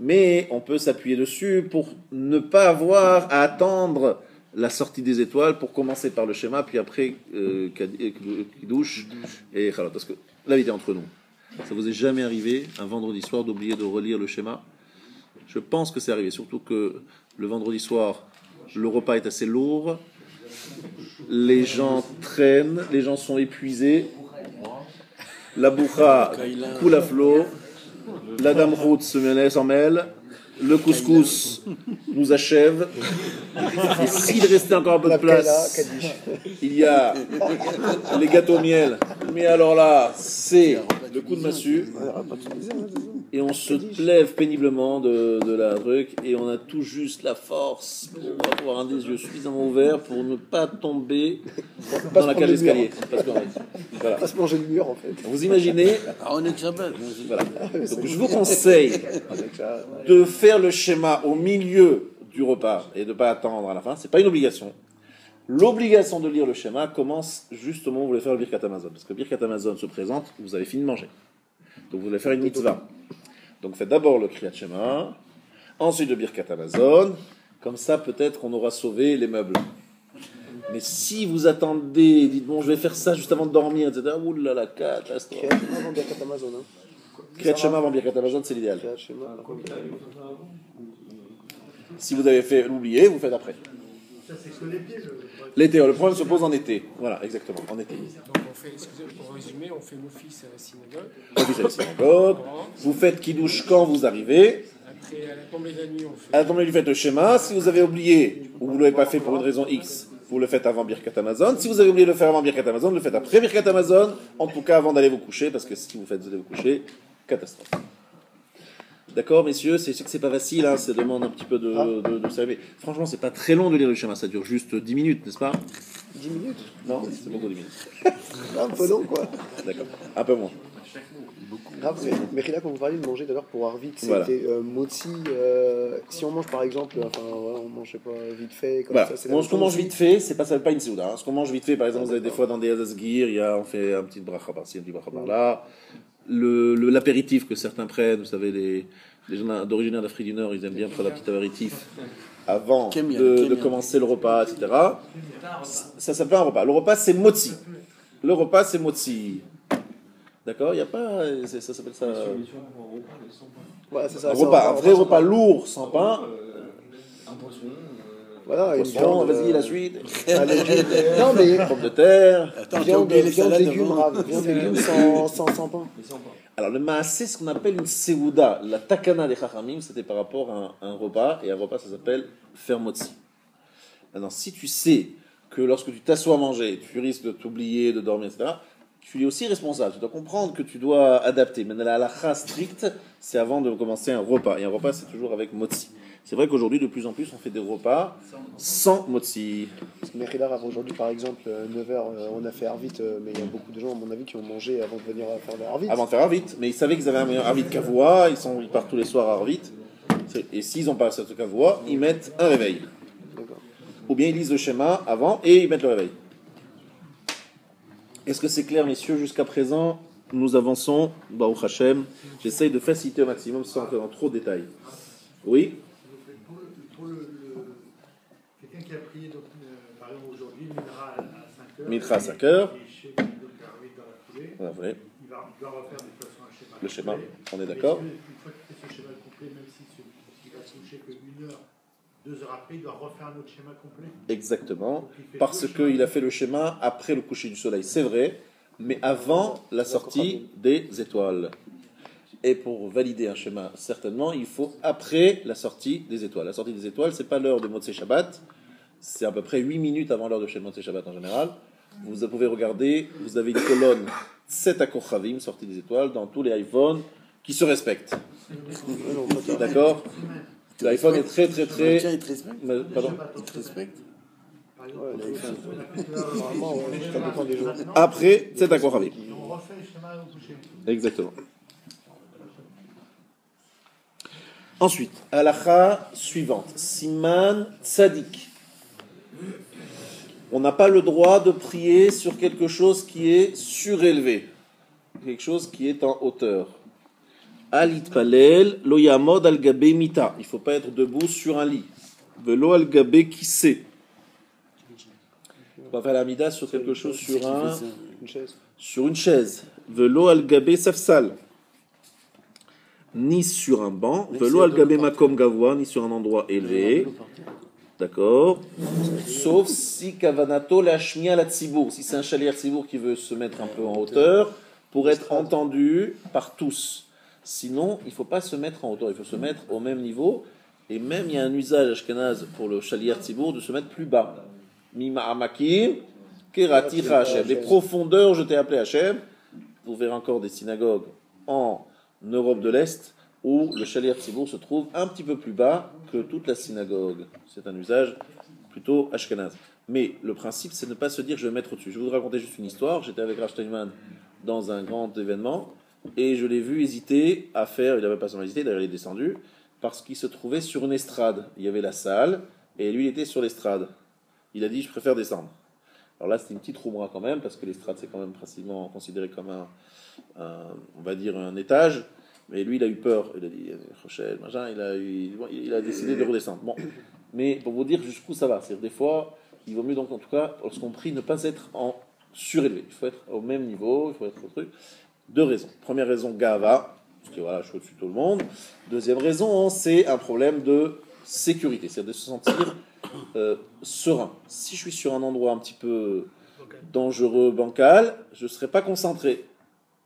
Mais on peut s'appuyer dessus pour ne pas avoir à attendre la sortie des étoiles pour commencer par le schéma, puis après Kiddush et Chalot. Parce que la vérité entre nous, ça vous est jamais arrivé un vendredi soir d'oublier de relire le schéma? Je pense que c'est arrivé, surtout que le vendredi soir, le repas est assez lourd, les gens traînent, les gens sont épuisés, la boucha coule à flot, la dame route s'en mêle, le couscous nous achève, et s'il restait encore un peu de place, il y a les gâteaux au miel, mais alors là, c'est le coup de massue, et on se lève péniblement de la truc, et on a tout juste la force pour avoir un des yeux suffisamment ouverts pour ne pas tomber dans la cage d'escalier. Voilà. Pas se manger le mur en fait. Vous imaginez, On est Shabbat. voilà. Donc, je vous conseille de faire le schéma au milieu du repas et de ne pas attendre à la fin. C'est pas une obligation. L'obligation de lire le schéma commence juste au moment où vous voulez faire le Birkat Hamazon. Parce que Birkat Hamazon se présente, vous avez fini de manger. Donc vous allez faire une mitzvah. Donc faites d'abord le Kriyat Shema, ensuite le Birkat Hamazon. Comme ça, peut-être qu'on aura sauvé les meubles. Mais si vous attendez, dites bon, je vais faire ça juste avant de dormir, etc. Ouh là la catastrophe. Kriyat Shema avant Birkat Hamazon. Kriyat Shema avant Birkat Hamazon, c'est l'idéal. Si vous avez fait l'oublier, vous faites après. Ça, c'est que les pieds. L'été, le problème se pose en été. Voilà, exactement, en été. Donc, on fait, excusez, pour résumer, on fait l'office à la synagogue. L'office à la synagogue. Vous faites Kiddush quand vous arrivez. Après, à la tombée de la nuit, on fait. À la tombée, vous faites le schéma. Si vous avez oublié, ou vous ne l'avez pas fait pour une raison X, vous le faites avant Birkat Hamazon. Si vous avez oublié de le faire avant Birkat Hamazon, vous le faites après Birkat Hamazon. En tout cas, avant d'aller vous coucher, parce que si vous faites, vous allez vous coucher, catastrophe. D'accord, messieurs, c'est que c'est pas facile, hein, ça demande un petit peu de savoir. Franchement, c'est pas très long de lire le schéma, ça dure juste 10 minutes, n'est-ce pas? 10 minutes? Non, c'est beaucoup 10 minutes. Un peu long quoi. D'accord, un peu moins. Mais là, quand vous parliez de manger d'abord pour Arvit, c'était Voilà. motzi. Si on mange par exemple, enfin, voilà, on mange, je sais pas, vite fait, comme Voilà. ça. C'est Bon, ce qu'on mange vite fait, ça s'appelle pas une séouda. Hein. Ce qu'on mange vite fait, par exemple, vous avez des fois dans des azazgir, on fait un petit bracha par-ci, un petit bracha par-là. L'apéritif que certains prennent, vous savez, les gens d'origine d'Afrique du Nord, ils aiment bien prendre un petit apéritif avant de commencer le repas, etc. Ça s'appelle un repas. Le repas, c'est motzi. Le repas, c'est motzi. D'accord? Il n'y a pas. Ça s'appelle ça. Voilà, c'est ça. Un repas, un vrai repas lourd, sans pain. Un poisson. Voilà, une Poisson, viande. vas-y, la suite. Non, mais. Pommes de terre. Attends, t'as Viande, oublié les viande, salades légumes, avant. viande, légumes sans pain. Alors, le maasé, c'est ce qu'on appelle une séouda. La takana des chachamim, c'était par rapport à un repas, et un repas, ça s'appelle faire motzi. Maintenant, si tu sais que lorsque tu t'assois à manger, tu risques de t'oublier, de dormir, etc., tu es aussi responsable. Tu dois comprendre que tu dois adapter. Mais la halakha stricte, c'est avant de commencer un repas. Et un repas, c'est toujours avec motzi. C'est vrai qu'aujourd'hui, de plus en plus, on fait des repas sans motzi. Parce que Mechidar, aujourd'hui, par exemple, 9h, on a fait Arvit, mais il y a beaucoup de gens, à mon avis, qui ont mangé avant de venir faire le Arvit. Avant de faire Arvit. Mais ils savaient qu'ils avaient un meilleur Arvit Kavoua. Ils partent tous les soirs à Arvit. Et s'ils n'ont pas ce Kavoua, ils mettent un réveil. D'accord. Ou bien ils lisent le schéma avant et ils mettent le réveil. Est-ce que c'est clair, messieurs? Jusqu'à présent, nous avançons. Baruch Hashem. J'essaye de faciliter au maximum sans entrer dans trop de détails. Oui? Pour quelqu'un qui a prié, donc, par exemple aujourd'hui, Midra à 5h. Midra à 5 heures. Et chez donc Arvit dans la foulée. Voilà, vous voyez. Il doit refaire de toute façon un schéma. Le schéma, complet. on est Mais d'accord. est-ce que, une fois qu'il fait ce schéma complet, même s'il va se coucher que 1 heure, 2 heures après, il doit refaire un autre schéma complet. Exactement. Parce qu'il a fait le schéma après le coucher du soleil, c'est vrai, mais avant la sortie des étoiles. Et pour valider un schéma, certainement, il faut après la sortie des étoiles. La sortie des étoiles, c'est pas l'heure de Motzei Shabbat, c'est à peu près 8 minutes avant l'heure de Motzei Shabbat en général. Vous pouvez regarder, vous avez une colonne 7 à Kochavim, sortie des étoiles, dans tous les iPhones qui se respectent. D'accord? L'iPhone est très. Il te respecte. Pardon? Il te respecte. Normalement, ça dépend des jours. Après, c'est à Kochavim. On refait au coucher. Exactement. Ensuite, halakha suivante. Siman tzadik. On n'a pas le droit de prier sur quelque chose qui est surélevé. Quelque chose qui est en hauteur. Alit palel, lo yamod al gabe mita. Il ne faut pas être debout sur un lit. Velo al gabe kissé. On va faire la mida sur quelque chose sur une chaise. Velo al gabe safsal. Ni sur un banc. Velo al gabe makom gavoa, ni sur un endroit élevé. D'accord. Sauf si kavanato lashmia la tzibour. Si c'est un chalier tzibour qui veut se mettre un peu en hauteur pour être entendu par tous. Sinon, il ne faut pas se mettre en hauteur. Il faut se mettre au même niveau. Et même, il y a un usage ashkenaz pour le chalier tzibour de se mettre plus bas. Mima amakim, keraticha Hashem. Les profondeurs, je t'ai appelé Hashem. Vous verrez encore des synagogues en Europe de l'Est où le chalier tzibour se trouve un petit peu plus bas que toute la synagogue. C'est un usage plutôt ashkenaz. Mais le principe, c'est de ne pas se dire je vais me mettre au-dessus. Je vais vous raconter juste une histoire. J'étais avec Rav Steinman dans un grand événement et je l'ai vu hésiter à faire, il n'avait pas seulement hésité, d'ailleurs il est descendu, parce qu'il se trouvait sur une estrade. Il y avait la salle et lui il était sur l'estrade. Il a dit je préfère descendre. Alors là c'était une petite roumra quand même, parce que l'estrade c'est quand même principalement considéré comme on va dire un étage. Mais lui, il a eu peur. Il a dit, Rochelle, machin, il a décidé de redescendre. Bon. Mais pour vous dire jusqu'où ça va. C'est-à-dire, des fois, il vaut mieux, donc, en tout cas, lorsqu'on prie, ne pas être en surélevé. Il faut être au même niveau, il faut être au truc. Deux raisons. Première raison, gava. Parce que voilà, je suis au-dessus de tout le monde. Deuxième raison, c'est un problème de sécurité. C'est-à-dire de se sentir serein. Si je suis sur un endroit un petit peu dangereux, bancal, je ne serai pas concentré.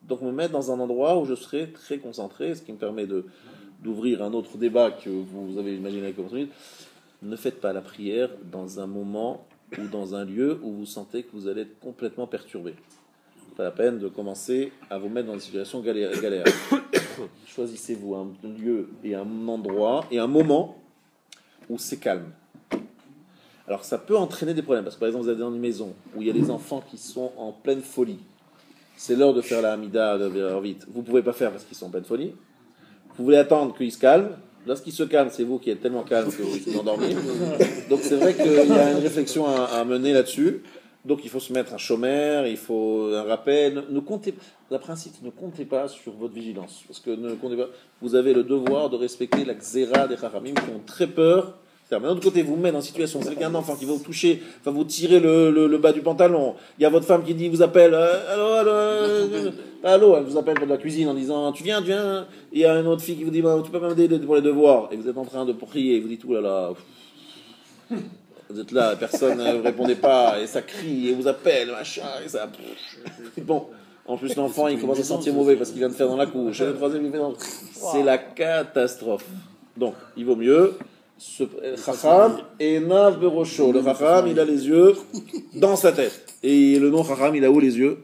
Donc me mettre dans un endroit où je serai très concentré, ce qui me permet d'ouvrir un autre débat que vous avez imaginé avec votre minute. Ne faites pas la prière dans un moment ou dans un lieu où vous sentez que vous allez être complètement perturbé. Pas la peine de commencer à vous mettre dans une situation galère. Choisissez-vous un lieu et un endroit et un moment où c'est calme. Alors ça peut entraîner des problèmes, parce que par exemple vous êtes dans une maison où il y a des enfants qui sont en pleine folie. C'est l'heure de faire la Hamida vite. Vous ne pouvez pas faire parce qu'ils sont en pleine folie. Vous voulez attendre qu'ils se calment. Lorsqu'ils se calment, c'est vous qui êtes tellement calme que vous vous endormez. Donc c'est vrai qu'il y a une réflexion à mener là-dessus. Donc il faut se mettre un chômeur, il faut un rappel. Ne comptez, le principe, ne comptez pas sur votre vigilance. Parce que ne comptez pas. Vous avez le devoir de respecter la xéra des chachamim qui ont très peur. Mais d'un autre côté, vous mettez en situation, c'est qu'un enfant qui va vous toucher, va vous tirer le bas du pantalon. Il y a votre femme qui dit, vous appelle, allô, elle vous appelle de la cuisine en disant, tu viens. Il y a une autre fille qui vous dit, tu peux m'aider pour les devoirs. Et vous êtes en train de prier, et vous dites, oh là là, vous êtes là, personne ne répondait pas, et ça crie, et vous appelle, machin, et ça. Bon. En plus, l'enfant, il commence à se sentir mauvais parce qu'il vient de faire dans la couche. Et le troisième, il fait dans... C'est la catastrophe. Donc, il vaut mieux. Ce Chacham et Nav Berosho. Le Chacham, il a les yeux dans sa tête. Et le nom Chacham, il a où les yeux?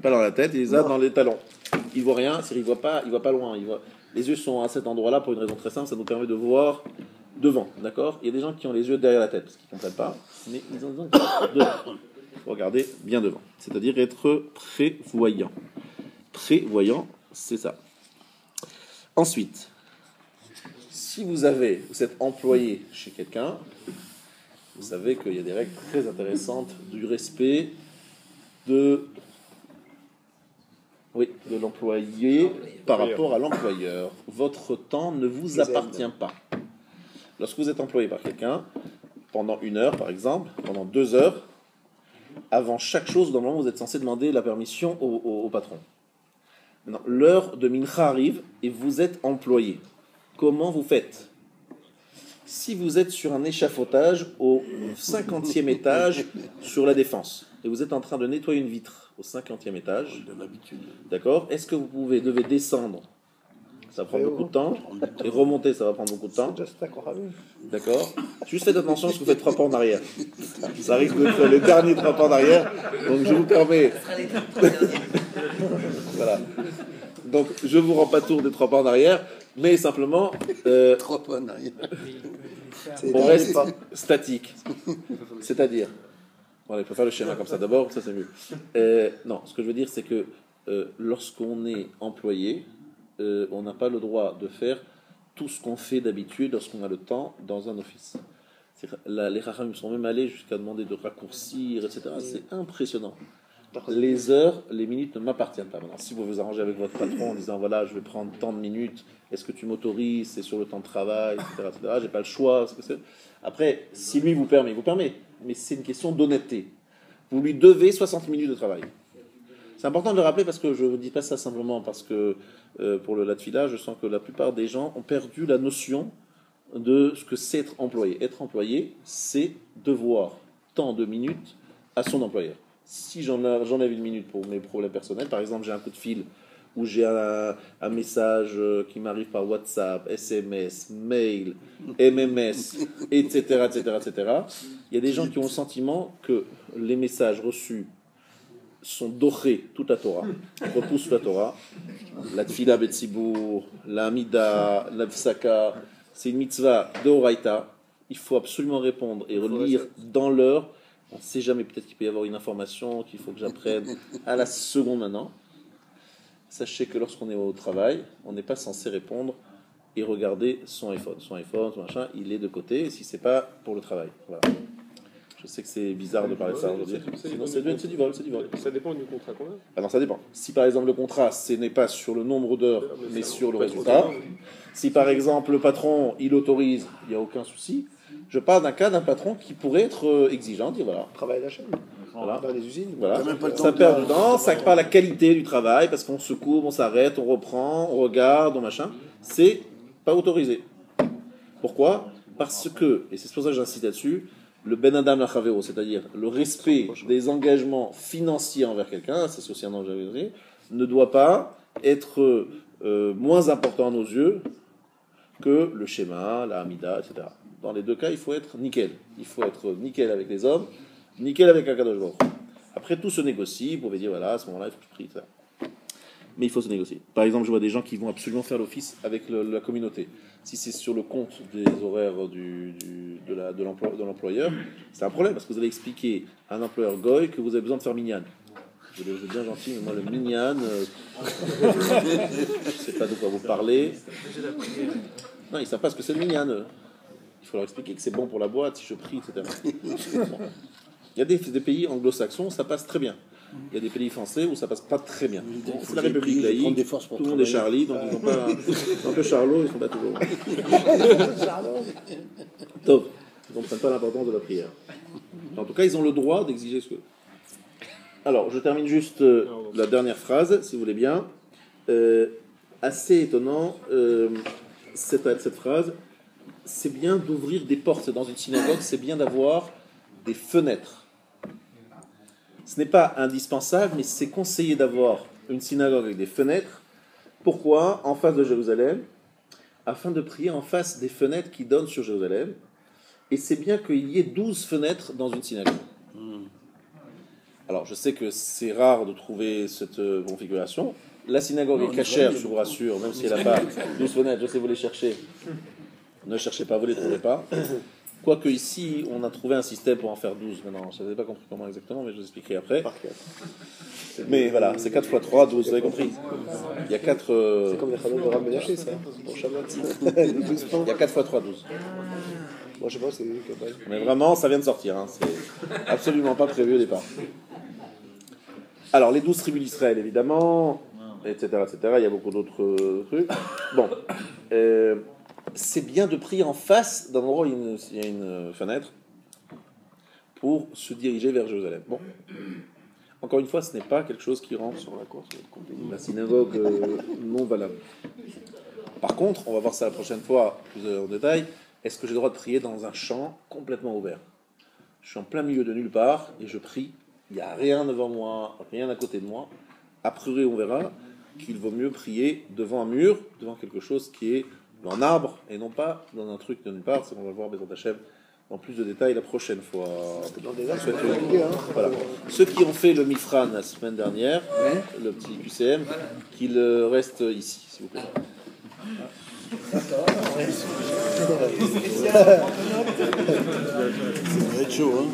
Pas dans la tête, il les a dans les talons. Il voit rien, c'est-à-dire il voit pas loin. Les yeux sont à cet endroit-là pour une raison très simple, ça nous permet de voir devant, d'accord? Il y a des gens qui ont les yeux derrière la tête parce qu'ils ne comprennent pas, mais ils ont devant. Il faut regarder bien devant, c'est-à-dire être prévoyant. Prévoyant, c'est ça. Ensuite, si vous êtes employé chez quelqu'un, vous savez qu'il y a des règles très intéressantes du respect de l'employé par rapport à l'employeur. Votre temps ne vous appartient pas. Lorsque vous êtes employé par quelqu'un, pendant 1 heure par exemple, pendant 2 heures, avant chaque chose, normalement vous êtes censé demander la permission au patron. Maintenant, l'heure de mincha arrive et vous êtes employé. Comment vous faites? Si vous êtes sur un échafaudage au 50e étage sur la Défense et vous êtes en train de nettoyer une vitre au 50e étage, d'accord? Est-ce que vous devez descendre? Ça prend beaucoup de temps. Et remonter, ça va prendre beaucoup de temps. D'accord? Juste faites attention parce que vous faites 3 pas en arrière. Ça risque d'être les derniers 3 pas en arrière. Donc je vous permets. Voilà. Donc je vous rends pas tour des 3 pas en arrière. Mais simplement, 3 pas en arrière. On reste statique. C'est-à-dire, voilà, il faut faire le schéma comme ça d'abord, ça c'est mieux. Non, ce que je veux dire, c'est que lorsqu'on est employé, on n'a pas le droit de faire tout ce qu'on fait d'habitude lorsqu'on a le temps dans un office. Les Chachamim sont même allés jusqu'à demander de raccourcir, etc. C'est impressionnant. Les heures, les minutes ne m'appartiennent pas. Maintenant, si vous vous arrangez avec votre patron en disant voilà, je vais prendre tant de minutes, est-ce que tu m'autorises, c'est sur le temps de travail, etc. J'ai pas le choix. Après, si lui vous permet, il vous permet. Mais c'est une question d'honnêteté. Vous lui devez 60 minutes de travail. C'est important de le rappeler parce que je ne dis pas ça simplement parce que pour le Latfila, je sens que la plupart des gens ont perdu la notion de ce que c'est être employé. Être employé, c'est devoir tant de minutes à son employeur. Si j'enlève une minute pour mes problèmes personnels, par exemple j'ai un coup de fil ou j'ai un message qui m'arrive par WhatsApp, SMS, mail, MMS, etc., il y a des gens qui ont le sentiment que les messages reçus sont dorés toute la Torah, repoussent la Torah, la Tfila Betzibour, la Amida, la Psaka, c'est une mitzvah de Horaïta, il faut absolument répondre et relire dans l'heure. On ne sait jamais, peut-être qu'il peut y avoir une information qu'il faut que j'apprenne à la seconde maintenant. Sachez que lorsqu'on est au travail, on n'est pas censé répondre et regarder son iPhone. Son machin, il est de côté, si ce n'est pas pour le travail. Voilà. Je sais que c'est bizarre de parler de ça aujourd'hui. Sinon, c'est du vol. Ça dépend du contrat qu'on a. Ah non, ça dépend. Si par exemple le contrat, ce n'est pas sur le nombre d'heures, mais sur le résultat. Si par exemple le patron, il autorise, il n'y a aucun souci. Je parle d'un cas d'un patron qui pourrait être exigeant, dire voilà. Travail à la chaîne. Voilà. Dans les usines. Voilà. Ça perd du temps, ça perd la qualité du travail, parce qu'on se coupe, on s'arrête, on reprend, on regarde, on machin. C'est pas autorisé. Pourquoi ? Parce que, et c'est pour ça que j'insiste là-dessus, le Ben Adam Lachavero, c'est-à-dire le respect des engagements financiers envers quelqu'un, c'est aussi un enjeu, ne doit pas être moins important à nos yeux que le schéma, la Hamida, etc. Dans les deux cas, il faut être nickel. Il faut être nickel avec les hommes, nickel avec Akadosh Baruch Hu. Après, tout se négocie. Vous pouvez dire, voilà, à ce moment-là, il faut que je prie, etc. Mais il faut se négocier. Par exemple, je vois des gens qui vont absolument faire l'office avec la communauté. Si c'est sur le compte des horaires de l'employeur, c'est un problème, parce que vous allez expliquer à un employeur goy que vous avez besoin de faire minyan. Vous êtes bien gentil, mais moi, le minyan, je ne sais pas de quoi vous parlez. Non, ils ne savent pas ce que c'est le minyan. Il faut leur expliquer que c'est bon pour la boîte, si je prie, etc. Bon. Il y a des pays anglo-saxons, ça passe très bien. Il y a des pays français où ça passe pas très bien. C'est la République laïque, tout le monde est Charlie, donc ils n'ont pas un peu Charlot, ils sont pas toujours. Top. Ils ne comprennent pas l'importance de la prière. En tout cas, ils ont le droit d'exiger ce que. Alors, je termine juste la dernière phrase, si vous voulez bien. Assez étonnant, cette phrase. C'est bien d'ouvrir des portes dans une synagogue, c'est bien d'avoir des fenêtres. Ce n'est pas indispensable, mais c'est conseillé d'avoir une synagogue avec des fenêtres. Pourquoi ? En face de Jérusalem, afin de prier en face des fenêtres qui donnent sur Jérusalem. Et c'est bien qu'il y ait 12 fenêtres dans une synagogue. Alors, je sais que c'est rare de trouver cette configuration. La synagogue est cachère, je vous rassure, même si elle n'a pas 12 fenêtres, je sais vous les chercher. Ne cherchez pas, vous ne les trouvez pas. Quoique ici, on a trouvé un système pour en faire 12 maintenant. Je n'avais pas compris comment exactement, mais je vous expliquerai après. Mais voilà, c'est 4 x 3, 12, vous avez compris. Il y a 4... C'est comme les Khanou de Rav Menachem, ça, pour Shabbat. Il y a 4 x 3, 12. Moi, je sais pas, c'est... Mais vraiment, ça vient de sortir. Hein. C'est absolument pas prévu au départ. Alors, les 12 tribus d'Israël, évidemment, etc., etc. Il y a beaucoup d'autres trucs. Bon. C'est bien de prier en face d'un endroit où il y a une fenêtre pour se diriger vers Jérusalem. Bon. Encore une fois, ce n'est pas quelque chose qui rentre sur la synagogue non valable. Par contre, on va voir ça la prochaine fois plus en détail. Est-ce que j'ai le droit de prier dans un champ complètement ouvert ? Je suis en plein milieu de nulle part et je prie. Il n'y a rien devant moi, rien à côté de moi. A priori, on verra qu'il vaut mieux prier devant un mur, devant quelque chose qui est en arbre et non pas dans un truc de nulle part. C'est qu'on va voir Bézant Hachem en plus de détails la prochaine fois. Voilà. Ceux qui ont fait le Mifran la semaine dernière, le petit QCM, qu'il reste ici, s'il vous plaît. Ça va être chaud, hein.